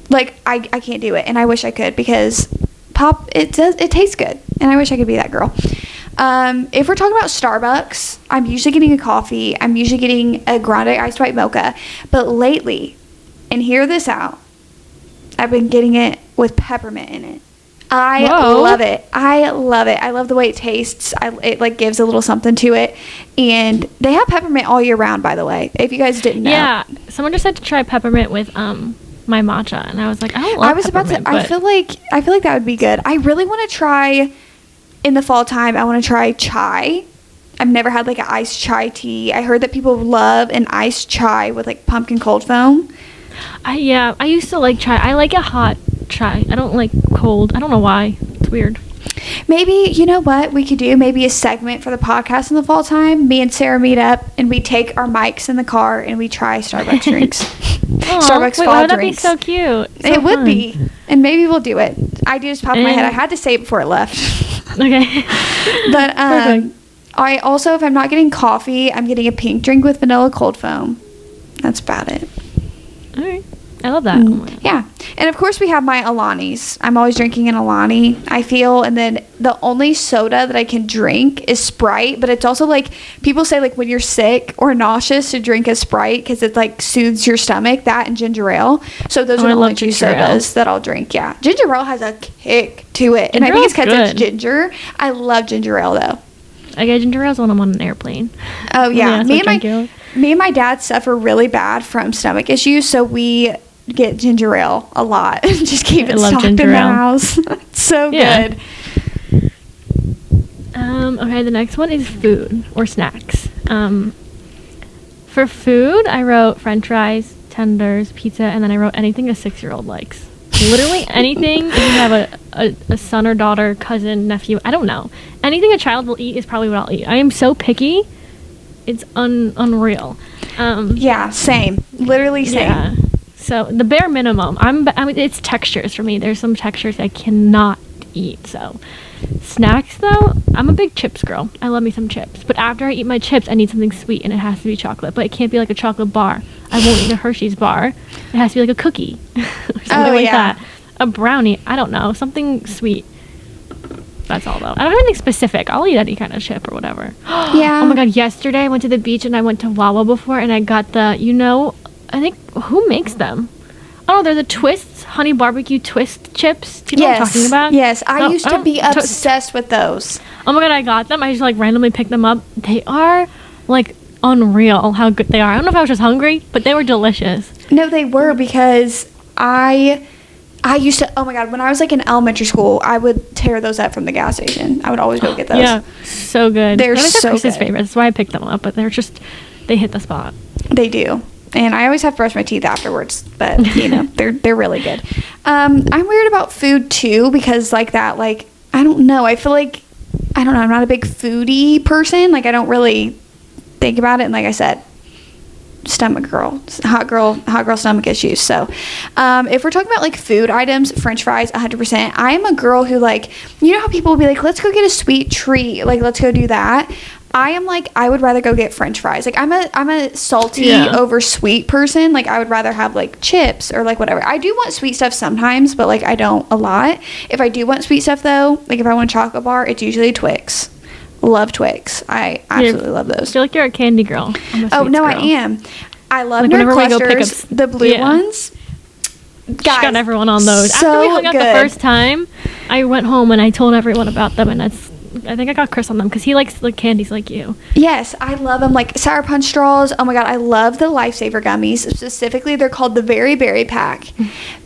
Like I can't do it, and I wish I could, because pop, it tastes good, and I wish I could be that girl. If we're talking about Starbucks, I'm usually getting a coffee. I'm usually getting a grande iced white mocha. But lately, and hear this out, I've been getting it with peppermint in it. I love it. I love the way it tastes. It like gives a little something to it. And they have peppermint all year round, by the way, if you guys didn't know. Yeah, someone just said to try peppermint with my matcha, and I was like, I don't love peppermint. I feel like that would be good. I really want to try, in the fall time, I want to try chai. I've never had like an iced chai tea. I heard that people love an iced chai with like pumpkin cold foam. I used to like chai. I like a hot chai. I don't like cold. I don't know why. It's weird. Maybe, you know what we could do? Maybe a segment for the podcast in the fall time. Me and Sarah meet up, and we take our mics in the car, and we try Starbucks drinks. Starbucks fall drinks. That'd be so cute. It would be. And maybe we'll do it. I just popped in my head. I had to say it before it left. Okay. But I also, if I'm not getting coffee, I'm getting a pink drink with vanilla cold foam. That's about it. All right. I love that. Yeah. And of course we have my Alanis. I'm always drinking an Alani, I feel. And then the only soda that I can drink is Sprite. But it's also like, people say like when you're sick or nauseous to drink a Sprite because it like soothes your stomach. That and ginger ale. So those are the only two sodas that I'll drink. Yeah. Ginger ale has a kick to it. And I think it's because it's ginger. I love ginger ale though. I get ginger ale when I'm on an airplane. Oh yeah. Me and my dad suffer really bad from stomach issues. So we get ginger ale a lot and just keep it stocked in the house. It's so good. Okay, the next one is food or snacks. For food, I wrote french fries, tenders, pizza, and then I wrote anything a 6-year-old likes. Literally anything. If you have a son or daughter, cousin, nephew, I don't know. Anything a child will eat is probably what I'll eat. I am so picky. It's unreal. Yeah, same. Literally same. Yeah. So the bare minimum. I mean, it's textures for me. There's some textures I cannot eat. So snacks though, I'm a big chips girl. I love me some chips. But after I eat my chips, I need something sweet, and it has to be chocolate. But it can't be like a chocolate bar. I won't eat a Hershey's bar. It has to be like a cookie or something like that. A brownie. I don't know. Something sweet. That's all though. I don't have anything specific. I'll eat any kind of chip or whatever. Yeah. Oh my god, yesterday I went to the beach and I went to Wawa before, and I got the, I think, who makes them? Oh, they're the Twists, honey barbecue twist chips. Do you know what I'm talking about? Yes, I used to be obsessed with those. Oh my god, I got them. I just like randomly picked them up. They are like unreal how good they are. I don't know if I was just hungry, but they were delicious. No, they were, because I used to, oh my god, when I was like in elementary school, I would tear those up from the gas station. I would always go get those. Yeah, so good. They're so Chris's good. favorite. That's why I picked them up, but they hit the spot. They do. And I always have to brush my teeth afterwards, but they're really good. I'm weird about food too, because like that, like, I don't know. I feel like, I don't know, I'm not a big foodie person. Like, I don't really think about it. And like I said, stomach girl, hot girl stomach issues. So if we're talking about like food items, French fries, 100%. I am a girl who, like, you know how people will be like, let's go get a sweet treat, like let's go do that. I am like, I would rather go get French fries. Like, I'm a salty over sweet person. Like, I would rather have like chips or like whatever. I do want sweet stuff sometimes, but like I don't a lot. If I do want sweet stuff though, like if I want a chocolate bar, it's usually Twix. Love Twix. I absolutely love those. I feel like you're a candy girl. Oh no, girl. I am. I love like Nerd Clusters, the blue ones. Guys, she got everyone on those. So after we hung out good. The first time, I went home and I told everyone about them, and I think I got Chris on them because he likes like candies like you. Yes, I love them. Like Sour Punch straws. Oh my god, I love the Lifesaver gummies. Specifically, they're called the Very Berry Pack.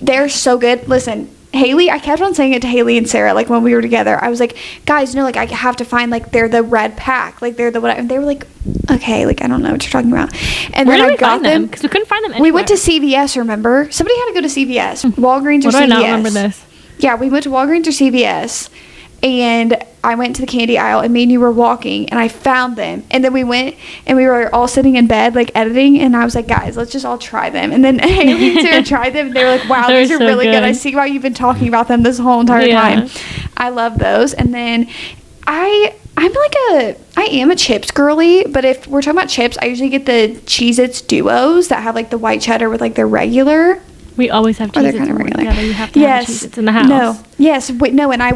They're so good. Listen, Haley, I kept on saying it to Haley and Sarah, like when we were together. I was like, guys, no, like I have to find, like, they're the red pack, like they're the what? And they were like, okay, like I don't know what you're talking about. And where then did I got them because we couldn't find them anywhere. We went to CVS. Remember, somebody had to go to CVS, Walgreens or CVS. Do I not remember this? Yeah, we went to Walgreens or CVS. And I went to the candy aisle, and me and you were walking, and I found them. And then we went, and we were all sitting in bed, like, editing, and I was like, guys, let's just all try them. And then Haley and Sarah tried them, and they were like, wow, these are so really good. I see why you've been talking about them this whole entire time. I love those. And then I am a chips girly, but if we're talking about chips, I usually get the Cheez-Its Duos that have, like, the white cheddar with, like, the regular. We always have Cheez-Its kind of together. You have to have Cheez-Its in the house. No. Yes. Wait, no, and I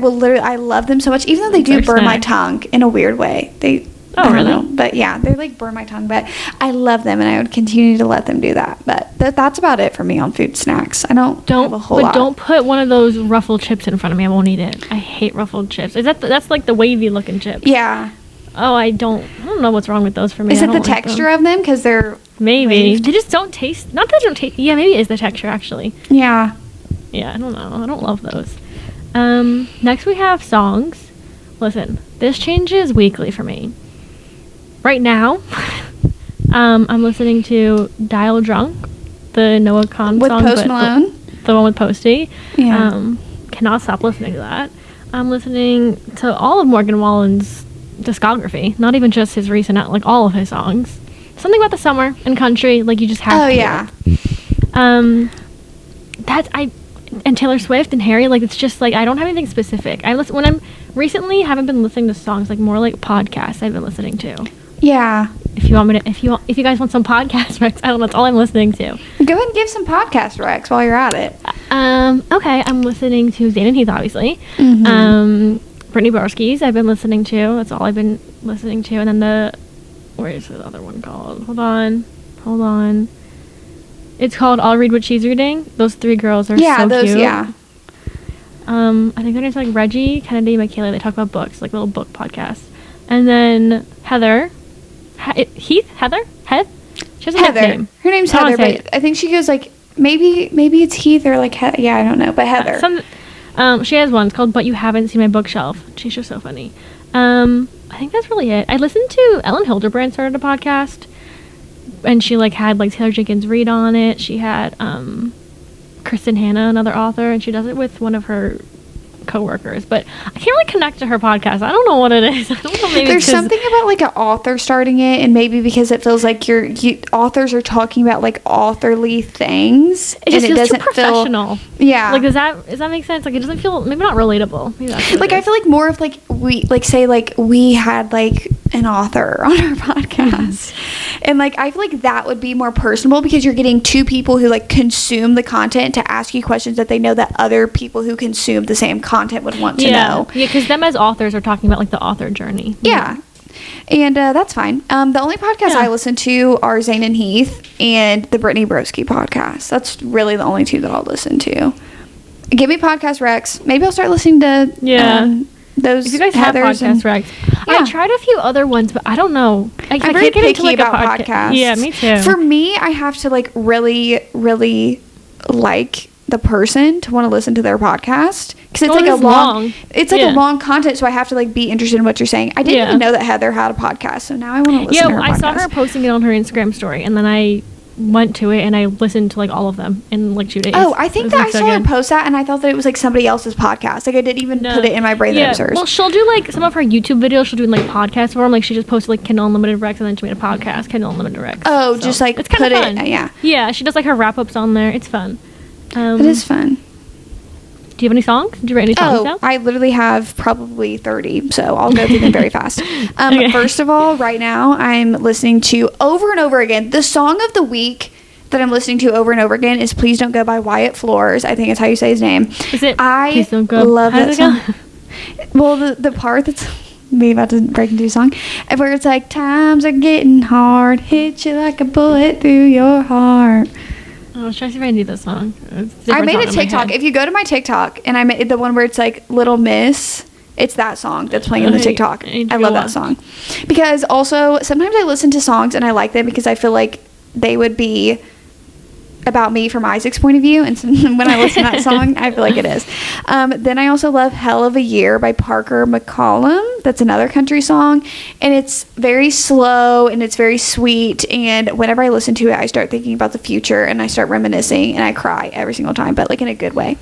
love them so much, even though they do burn my tongue in a weird way. I don't know. But yeah, they like burn my tongue, but I love them, and I would continue to let them do that. But that's about it for me on food snacks. I don't have a whole lot. Don't put one of those ruffled chips in front of me. I won't eat it. I hate ruffled chips. That's like the wavy looking chips. Yeah. Oh, I don't know what's wrong with those for me. Is it the texture of them? Because they're maybe waved. They just don't taste. Not that they don't taste. Yeah, maybe it is the texture actually. Yeah. Yeah, I don't know. I don't love those. Next we have songs. Listen, this changes weekly for me. Right now, I'm listening to Dial Drunk, the Noah Khan with song. With Post Malone? The one with Posty. Yeah. Cannot stop listening to that. I'm listening to all of Morgan Wallen's discography, not even just his recent, like all of his songs. Something about the summer and country, like you just have to. Yeah. And Taylor Swift and Harry, like it's just like I don't have anything specific. When I'm recently haven't been listening to songs, like more like podcasts I've been listening to. Yeah. If you guys want some podcast recs, I don't know, that's all I'm listening to. Go ahead and give some podcast recs while you're at it. Okay, I'm listening to Zane and Heath, obviously. Mm-hmm. Brittany Broski's I've been listening to. That's all I've been listening to. And then where is the other one called? Hold on. It's called I'll Read What She's Reading. Those three girls are so cute. Yeah. I think their name's like Reggie, Kennedy, Michaela. They talk about books, like little book podcasts. And then Heather? She has a name. Her name's Heather, but I think she goes like, maybe it's Heath or like, yeah, I don't know, but Heather. She has one. It's called But You Haven't Seen My Bookshelf. She's just so funny. I think that's really it. I listened to Ellen Hildebrand started a podcast, and she like had like Taylor Jenkins Reid on it. She had Kristen Hanna, another author, and she does it with one of her co-workers, but I can't really connect to her podcast. I don't know what it is. I don't know, maybe there's something about like an author starting it, and maybe because it feels like authors are talking about like authorly things. It just feels too professional. Yeah. Like does that make sense? Like it doesn't feel maybe not relatable. Maybe that's like I feel like more of like we like say like we had like an author on our podcast. And like I feel like that would be more personable because you're getting two people who like consume the content to ask you questions that they know that other people who consume the same content would want to know. Yeah, because them as authors are talking about like the author journey. Yeah. And that's fine. The only podcasts I listen to are Zane and Heath and the Brittany Broski podcast. That's really the only two that I'll listen to. Give me podcast recs. Maybe I'll start listening to those. If you guys have podcast recs. I tried a few other ones, but I don't know. I'm very picky like about podcasts. Yeah, me too. For me, I have to like really, really like the person to want to listen to their podcast because it's like a long it's like a long content, so I have to like be interested in what you're saying. I didn't even know that Heather had a podcast, so now I want to listen to her podcast. I saw her posting it on her Instagram story, and then I went to it and I listened to like all of them in like 2 days. Oh, I think that I saw her post that and I thought that it was like somebody else's podcast. Like I didn't even put it in my brain that it was hers. Well, she'll do like some of her YouTube videos. She'll do in like podcast form. Like she just posted like Kindle Unlimited Rex and then she made a podcast, Kindle Unlimited Rex. Oh, so just like it's kind of fun. Yeah. Yeah, she does like her wrap ups on there. It's fun. It is fun. Do you have any songs? Did you write any songs down? I literally have probably 30, so I'll go through them very fast. Okay. First of all, right now I'm listening to over and over again. The song of the week that I'm listening to over and over again is Please Don't Go by Wyatt Floors. I think it's how you say his name. Is it? I love that song. Well, the part that's me about to break into a song, where it's like, times are getting hard, hit you like a bullet through your heart. I was trying to see if I knew this song. I made a TikTok. If you go to my TikTok and I made the one where it's like Little Miss, it's that song that's playing in the TikTok. I love that song. Because also sometimes I listen to songs and I like them because I feel like they would be about me from Isaac's point of view, and so when I listen to that song I feel like it is. Then I also love Hell of a Year by Parker McCollum. That's another country song, and it's very slow and it's very sweet, and whenever I listen to it I start thinking about the future and I start reminiscing and I cry every single time, but like in a good way.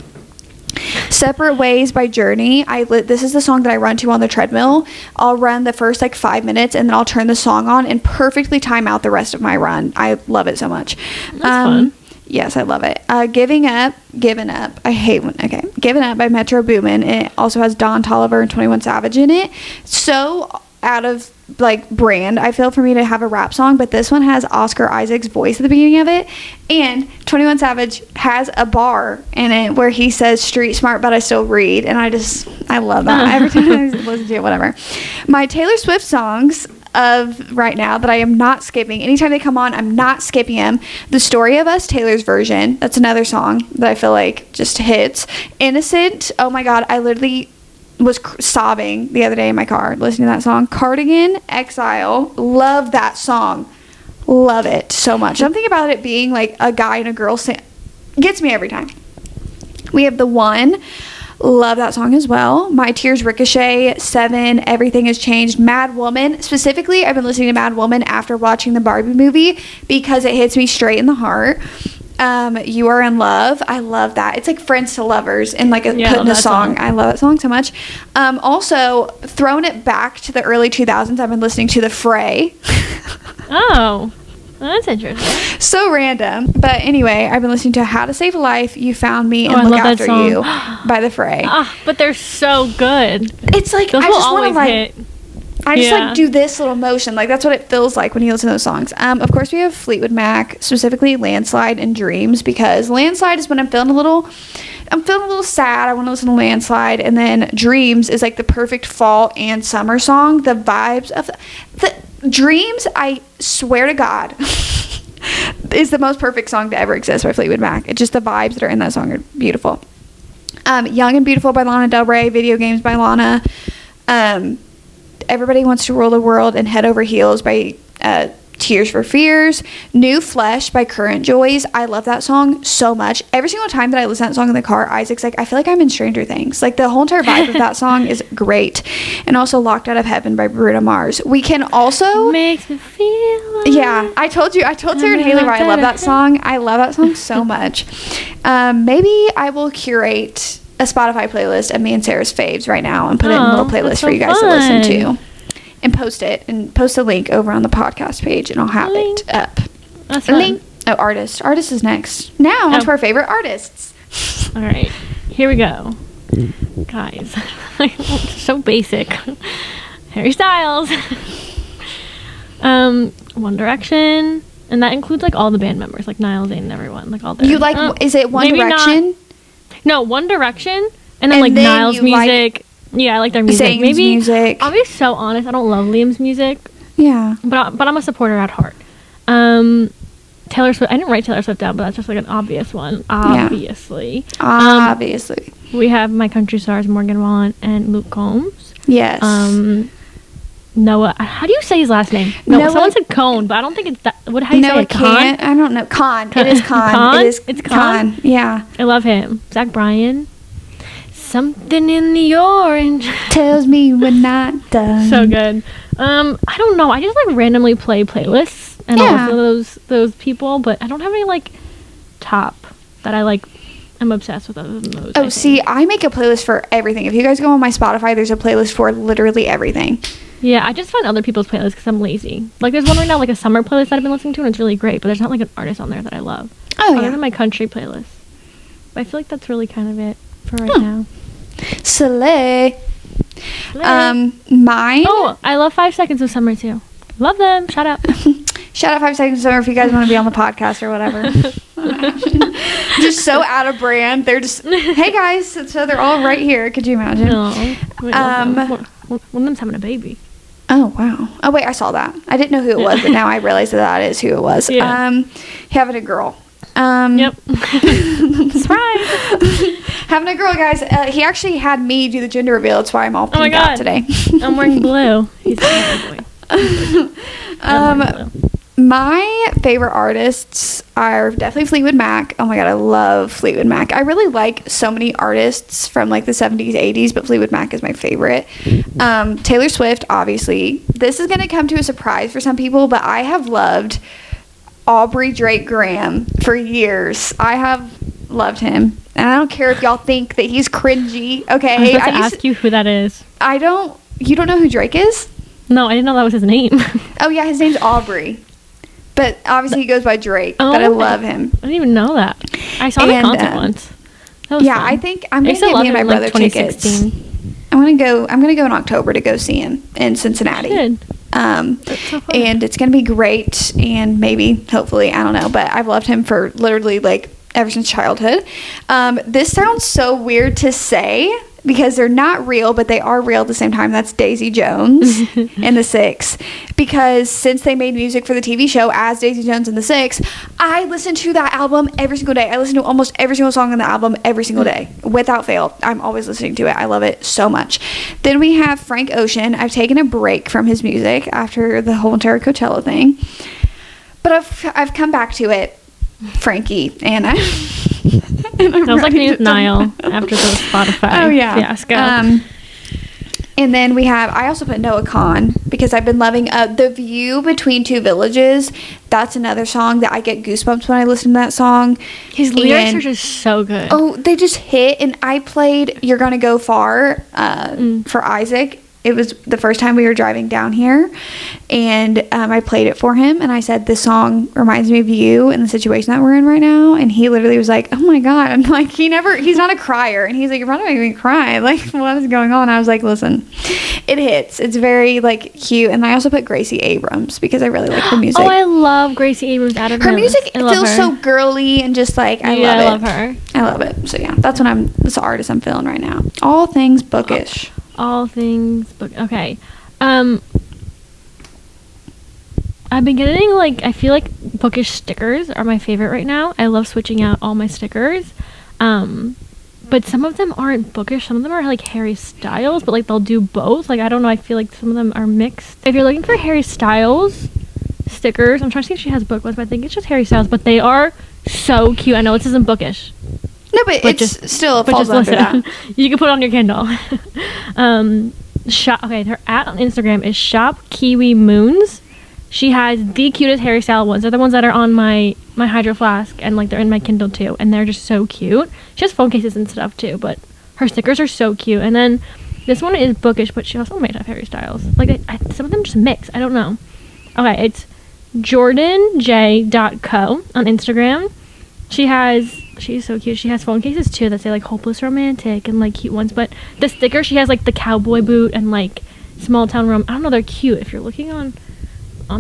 Separate Ways by Journey. This is the song that I run to on the treadmill. I'll run the first like 5 minutes and then I'll turn the song on and perfectly time out the rest of my run. I love it so much. That's fun. Yes, I love it. Given Up. I hate when. Okay, Given Up by Metro Boomin. It also has Don Toliver and 21 Savage in it. So out of like brand, I feel, for me to have a rap song, but this one has Oscar Isaac's voice at the beginning of it, and 21 Savage has a bar in it where he says street smart but I still read, and I love that. Every time I listen to it, whatever. My Taylor Swift songs of right now that I am not skipping, anytime they come on I'm not skipping them. The Story of Us, Taylor's version, that's another song that I feel like just hits. Innocent, oh my god, I literally was sobbing the other day in my car listening to that song. Cardigan, Exile, love that song, love it so much. Something about it being like a guy and a girl gets me every time. We have The One, love that song as well. My Tears Ricochet, Seven, Everything Has Changed, Mad Woman. Specifically, I've been listening to Mad Woman after watching the Barbie movie because it hits me straight in the heart. You Are in Love, I love that. It's like Friends to Lovers and like put in a song. I love that song so much. Also, throwing it back to the early 2000s, I've been listening to The Fray. Oh, that's interesting. So random. But anyway, I've been listening to How to Save a Life, You Found Me, and Look After You by The Fray. But they're so good. It's like, those I just want to like... hit. I just like do this little motion. Like that's what it feels like when you listen to those songs. Of course we have Fleetwood Mac, specifically Landslide and Dreams, because Landslide is when I'm feeling a little sad. I want to listen to Landslide, and then Dreams is like the perfect fall and summer song. The vibes of the Dreams, I swear to God, is the most perfect song to ever exist by Fleetwood Mac. It's just the vibes that are in that song are beautiful. Young and Beautiful by Lana Del Rey, Video Games by Lana. Everybody Wants to Rule the World and Head Over Heels by Tears for Fears. New Flesh by Current Joys. I love that song so much. Every single time that I listen to that song in the car, Isaac's like, I feel like I'm in Stranger Things. Like the whole entire vibe of that song is great. And also Locked Out of Heaven by Bruno Mars. We can also... Makes me feel like... Yeah, I told Sarah and Haley I love that song. I love that song so much. Maybe I will curate a Spotify playlist of me and Sarah's faves right now and put it in a little playlist for you guys to listen to, and post a link over on the podcast page, and I'll have it up. That's fun. Artist is next. Now on to our favorite artists. All right, here we go, guys. So basic. Harry Styles, One Direction, and that includes like all the band members, like Niall, Zayn, and everyone, like all their. You like? Is it One Direction? Not, no, One Direction, and then like Niall's music. Yeah, I like their music. Zayn's music. I'll be so honest, I don't love Liam's music. Yeah. But I'm a supporter at heart. Taylor Swift. I didn't write Taylor Swift down, but that's just like an obvious one. Obviously. Yeah. Obviously. We have My Country Stars, Morgan Wallen, and Luke Combs. Yes. Noah. How do you say his last name? No, someone said Cone, but I don't think it's that. How do you say it? Khan? I don't know. Khan. It is Khan. Khan? It's Khan. Yeah. I love him. Zach Bryan. Something in the orange tells me we're not done. So good. I don't know. I just like randomly play playlists and also those people, but I don't have any like top that I like. I'm obsessed with other than those. Oh, see, I make a playlist for everything. If you guys go on my Spotify, there's a playlist for literally everything. Yeah, I just find other people's playlists because I'm lazy. Like, there's one right now, like a summer playlist that I've been listening to, and it's really great, but there's not like an artist on there that I love. Oh, other than my country playlist. But I feel like that's really kind of it for right now. Slay. Mine. Oh, I love 5 Seconds of Summer too. Love them. Shout out. Shout out 5 Seconds of Summer if you guys want to be on the podcast or whatever. Just so out of brand. They're just, hey guys, so they're all right here. Could you imagine? No. One of them's having a baby. Oh, wow. Oh, wait, I saw that. I didn't know who it was, but now I realize that is who it was. Yeah. Having a girl. Yep. Surprise. Having a girl, guys. He actually had me do the gender reveal. That's why I'm all pinked out today. I'm wearing blue. He's a boy. My favorite artists are definitely Fleetwood Mac. Oh my god, I love Fleetwood Mac. I really like so many artists from like the 70s, 80s, but Fleetwood Mac is my favorite. Taylor Swift, obviously. This is going to come to a surprise for some people, but I have loved Aubrey Drake Graham for years. I have loved him. And I don't care if y'all think that he's cringy. Okay. I was about to ask you who that is. You don't know who Drake is? No, I didn't know that was his name. Oh yeah, his name's Aubrey. But obviously he goes by Drake. But I love him. I didn't even know that. I saw the concert once. That was fun. I think I'm gonna give me and my brother tickets. I'm gonna go in October to go see him in Cincinnati. Good. That's so fun. And it's gonna be great, and maybe, hopefully, I don't know, but I've loved him for literally like ever since childhood. This sounds so weird to say because they're not real, but they are real at the same time. That's Daisy Jones and the Six. Because since they made music for the TV show as Daisy Jones and the Six, I listen to that album every single day. I listen to almost every single song on the album every single day, without fail. I'm always listening to it. I love it so much. Then we have Frank Ocean. I've taken a break from his music after the whole entire Coachella thing. But I've come back to it. Frankie and I. Sounds like me with Niall after the Spotify fiasco. And then I also put Noah Kahan because I've been loving The View Between Two Villages. That's another song that I get goosebumps when I listen to that song. His lyrics are just so good. Oh, they just hit. And I played You're Gonna Go Far for Isaac. It was the first time we were driving down here, and I played it for him, and I said, this song reminds me of you and the situation that we're in right now, and he literally was like, oh my god. I'm like, he's not a crier, and he's like, you're probably making me cry, like, what is going on? I was like, listen, it hits. It's very like cute. And I also put Gracie Abrams because I really like her music. Oh, I love Gracie Abrams. Her music feels so girly and just like I love her. I love it. So yeah, that's the artist I'm feeling right now. All things bookish. All things book. Okay. I've been getting I feel like bookish stickers are my favorite right now. I love switching out all my stickers. But some of them aren't bookish. Some of them are like Harry Styles, but they'll do both. I don't know. I feel like some of them are mixed. If you're looking for Harry Styles stickers, I'm trying to see if she has book ones, but I think it's just Harry Styles. But they are so cute. I know this isn't bookish. No, but it's still falls under that. You can put it on your Kindle. Her @ on Instagram is Shop Kiwi Moons. She has the cutest Harry Styles ones. They're the ones that are on my Hydro Flask, and they're in my Kindle too, and they're just so cute. She has phone cases and stuff too, but her stickers are so cute. And then this one is bookish, but she also might have Harry Styles. Some of them just mix. I don't know. Okay, it's jordanj.co on Instagram. She's so cute. She has phone cases too that say hopeless romantic and cute ones. But the sticker, she has the cowboy boot and small town rum. I don't know, they're cute. If you're looking on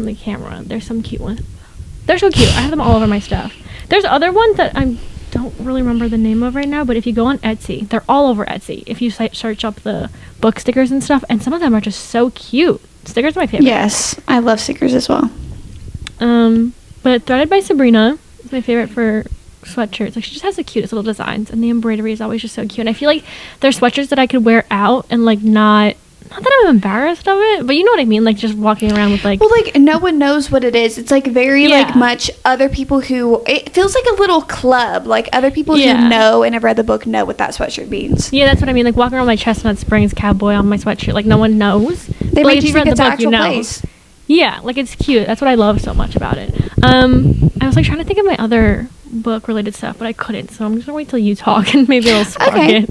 the camera, there's some cute ones. They're so cute. I have them all over my stuff. There's other ones that I don't really remember the name of right now, but if you go on Etsy, they're all over Etsy. If you search up the book stickers and stuff, and some of them are just so cute. Stickers are my favorite. Yes, I love stickers as well. But Threaded by Sabrina is my favorite for sweatshirts. She just has the cutest little designs, and the embroidery is always just so cute. And I feel like they're sweatshirts that I could wear out and not that I'm embarrassed of it, but you know what I mean, just walking around with no one knows what it is. It's very much other people who, it feels like a little club, other people who know and have read the book know what that sweatshirt means. Yeah, that's what I mean, walking around with my Chestnut Springs cowboy on my sweatshirt, no one knows. They might just think it's an actual place. Yeah, like it's cute. That's what I love so much about it. I was like trying to think of my other book related stuff, but I couldn't. So I'm just gonna wait till you talk and maybe I'll spark it.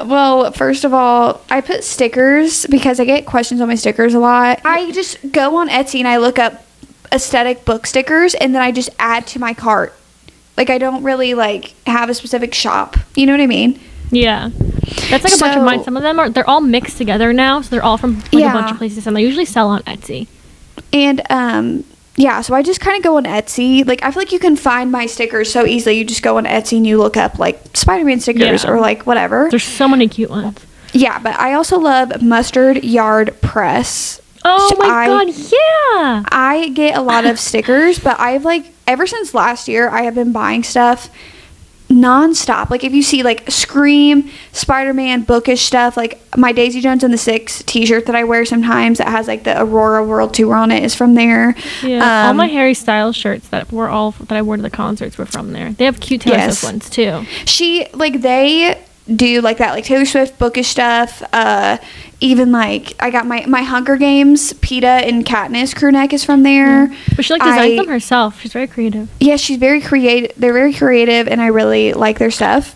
Well, first of all, I put stickers because I get questions on my stickers a lot. I just go on Etsy and I look up aesthetic book stickers and then I just add to my cart. Like I don't really like have a specific shop. You know what I mean? Yeah. That's like a bunch of mine. Some of them they're all mixed together now, so they're all from like a bunch of places, and they usually sell on Etsy. And yeah, so I just kind of go on Etsy. Like I feel like you can find my stickers so easily. You just go on Etsy and you look up like Spider-Man stickers or like whatever. There's so many cute ones. Yeah, but I also love Mustard Yard Press. Oh my god, yeah! I get a lot of stickers, but I've like ever since last year I have been buying stuff non-stop. Like if you see like Scream, Spider-Man, Bookish stuff, like my Daisy Jones and the Six t-shirt that I wear sometimes that has like the Aurora World Tour on it is from there. Yeah, all my Harry Styles shirts that I wore to the concerts were from there. They have cute Taylor Swift ones too. They do like that, like Taylor Swift, Bookish stuff. Even like I got my Hunger Games Peeta and Katniss crew neck is from there. But she like designed them herself. She's very creative. Yeah, she's very creative. They're very creative, and I really like their stuff.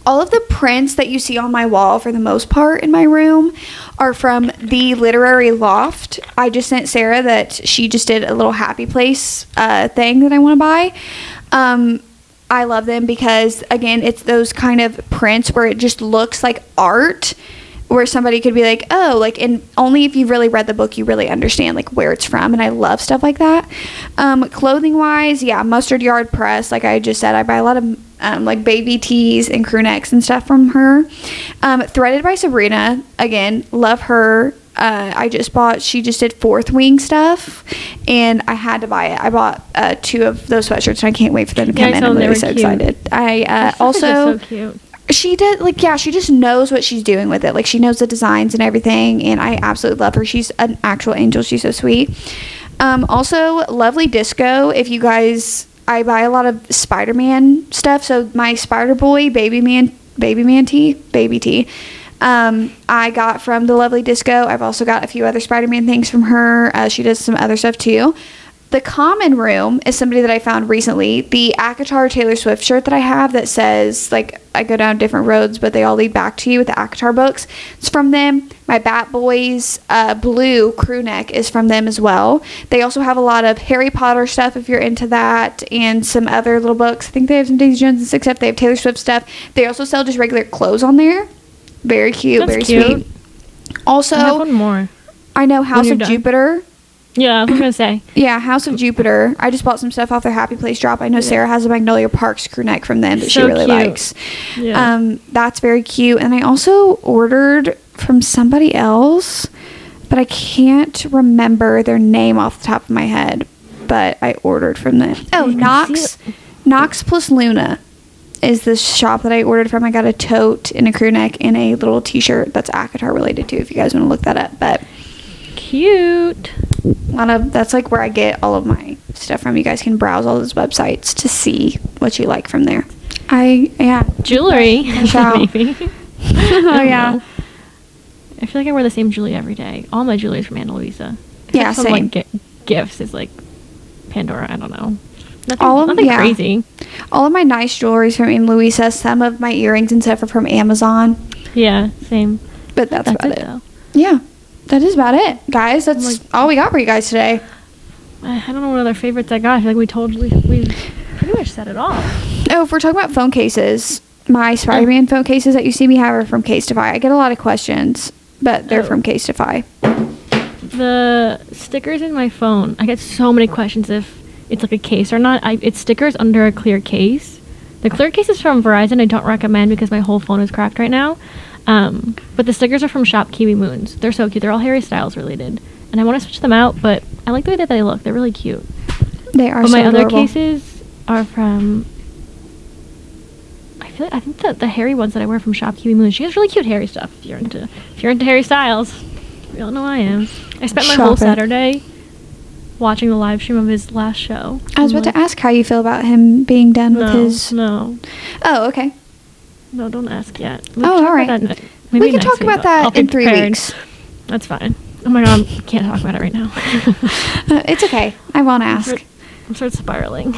All of the prints that you see on my wall, for the most part in my room, are from the Literary Loft. I just sent Sarah that she just did a little Happy Place thing that I want to buy. I love them because, again, it's those kind of prints where it just looks like art, where somebody could be like, oh, like, and only if you've really read the book you really understand like where it's from, and I love stuff like that. Clothing wise, yeah, Mustard Yard Press, like I just said, I buy a lot of like baby tees and crew necks and stuff from her. Threaded by Sabrina, again, love her. She just did Fourth Wing stuff, and I had to buy it. I bought 2 of those sweatshirts, and I can't wait for them to come in. I'm really so excited. I also, so cute. She did, like, yeah, she just knows what she's doing with it. Like, she knows the designs and everything, and I absolutely love her. She's an actual angel. She's so sweet. Also, Lovely Disco. If you guys, I buy a lot of Spider-Man stuff. So, my Spider-Boy baby tee, I got from the Lovely Disco. I've also got a few other Spider-Man things from her. She does some other stuff, too. The Common Room is somebody that I found recently. The ACOTAR Taylor Swift shirt that I have that says, like, I go down different roads, but they all lead back to you with the ACOTAR books. It's from them. My Bat Boys blue crew neck is from them as well. They also have a lot of Harry Potter stuff if you're into that, and some other little books. I think they have some Daisy Jones and Six Up. They have Taylor Swift stuff. They also sell just regular clothes on there. Very cute. That's very cute. Sweet. Also, I have one more. I know House of Jupiter. Yeah, I was gonna say. Yeah, House of Jupiter. I just bought some stuff off their Happy Place drop. I know Sarah has a Magnolia Parks crew neck from them that she really likes. Yeah. That's very cute. And I also ordered from somebody else, but I can't remember their name off the top of my head. But I ordered from them. Oh, Nox plus Luna is the shop that I ordered from. I got a tote and a crew neck and a little t-shirt that's ACOTAR related too, if you guys want to look that up. But cute. That's like where I get all of my stuff from. You guys can browse all those websites to see what you like from there. Jewelry. Maybe. Oh yeah. I feel like I wear the same jewelry every day. All my jewelry is from Ana Luisa. Yeah, some, same. Like, gifts is like Pandora. I don't know. Nothing crazy. All of my nice jewelry is from Ana Luisa. Some of my earrings and stuff are from Amazon. Yeah, same. But that's about it. Though. Yeah. That is about it, guys. That's all we got for you guys today. I don't know what other favorites I got. I feel like we pretty much said it all. Oh, if we're talking about phone cases, my Spider-Man phone cases that you see me have are from Casetify. I get a lot of questions, but they're from Casetify. The stickers in my phone, I get so many questions if it's like a case or not. It's stickers under a clear case. The clear case is from Verizon. I don't recommend because my whole phone is cracked right now. But the stickers are from Shop Kiwi Moons. They're so cute. They're all Harry Styles related. And I want to switch them out, but I like the way that they look. They're really cute. They are but so my adorable. Other cases are from... I think that the Harry ones that I wear from Shop Kiwi Moons. She has really cute Harry stuff. If you're into Harry Styles, you all know I am. I spent my whole Saturday watching the live stream of his last show. I was about to ask how you feel about him being done with his... No. Oh, okay. No, don't ask yet. All right. We can talk about that in 3 weeks. That's fine. Oh my god, I can't talk about it right now. It's okay. I won't ask. I'm sort of spiraling.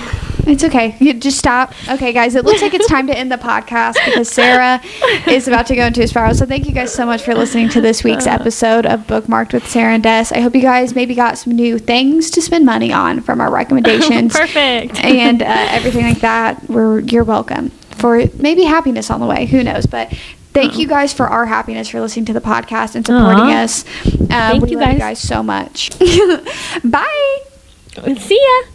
It's okay. You just stop. Okay, guys, it looks like it's time to end the podcast because Sarah is about to go into a spiral. So thank you guys so much for listening to this week's episode of Bookmark'd with Sarah and Des. I hope you guys maybe got some new things to spend money on from our recommendations. Perfect. And everything like that. You're welcome. For maybe happiness on the way. Who knows? But thank you guys for our happiness for listening to the podcast and supporting us. Thank we you love guys. you guys so much. Bye. See ya.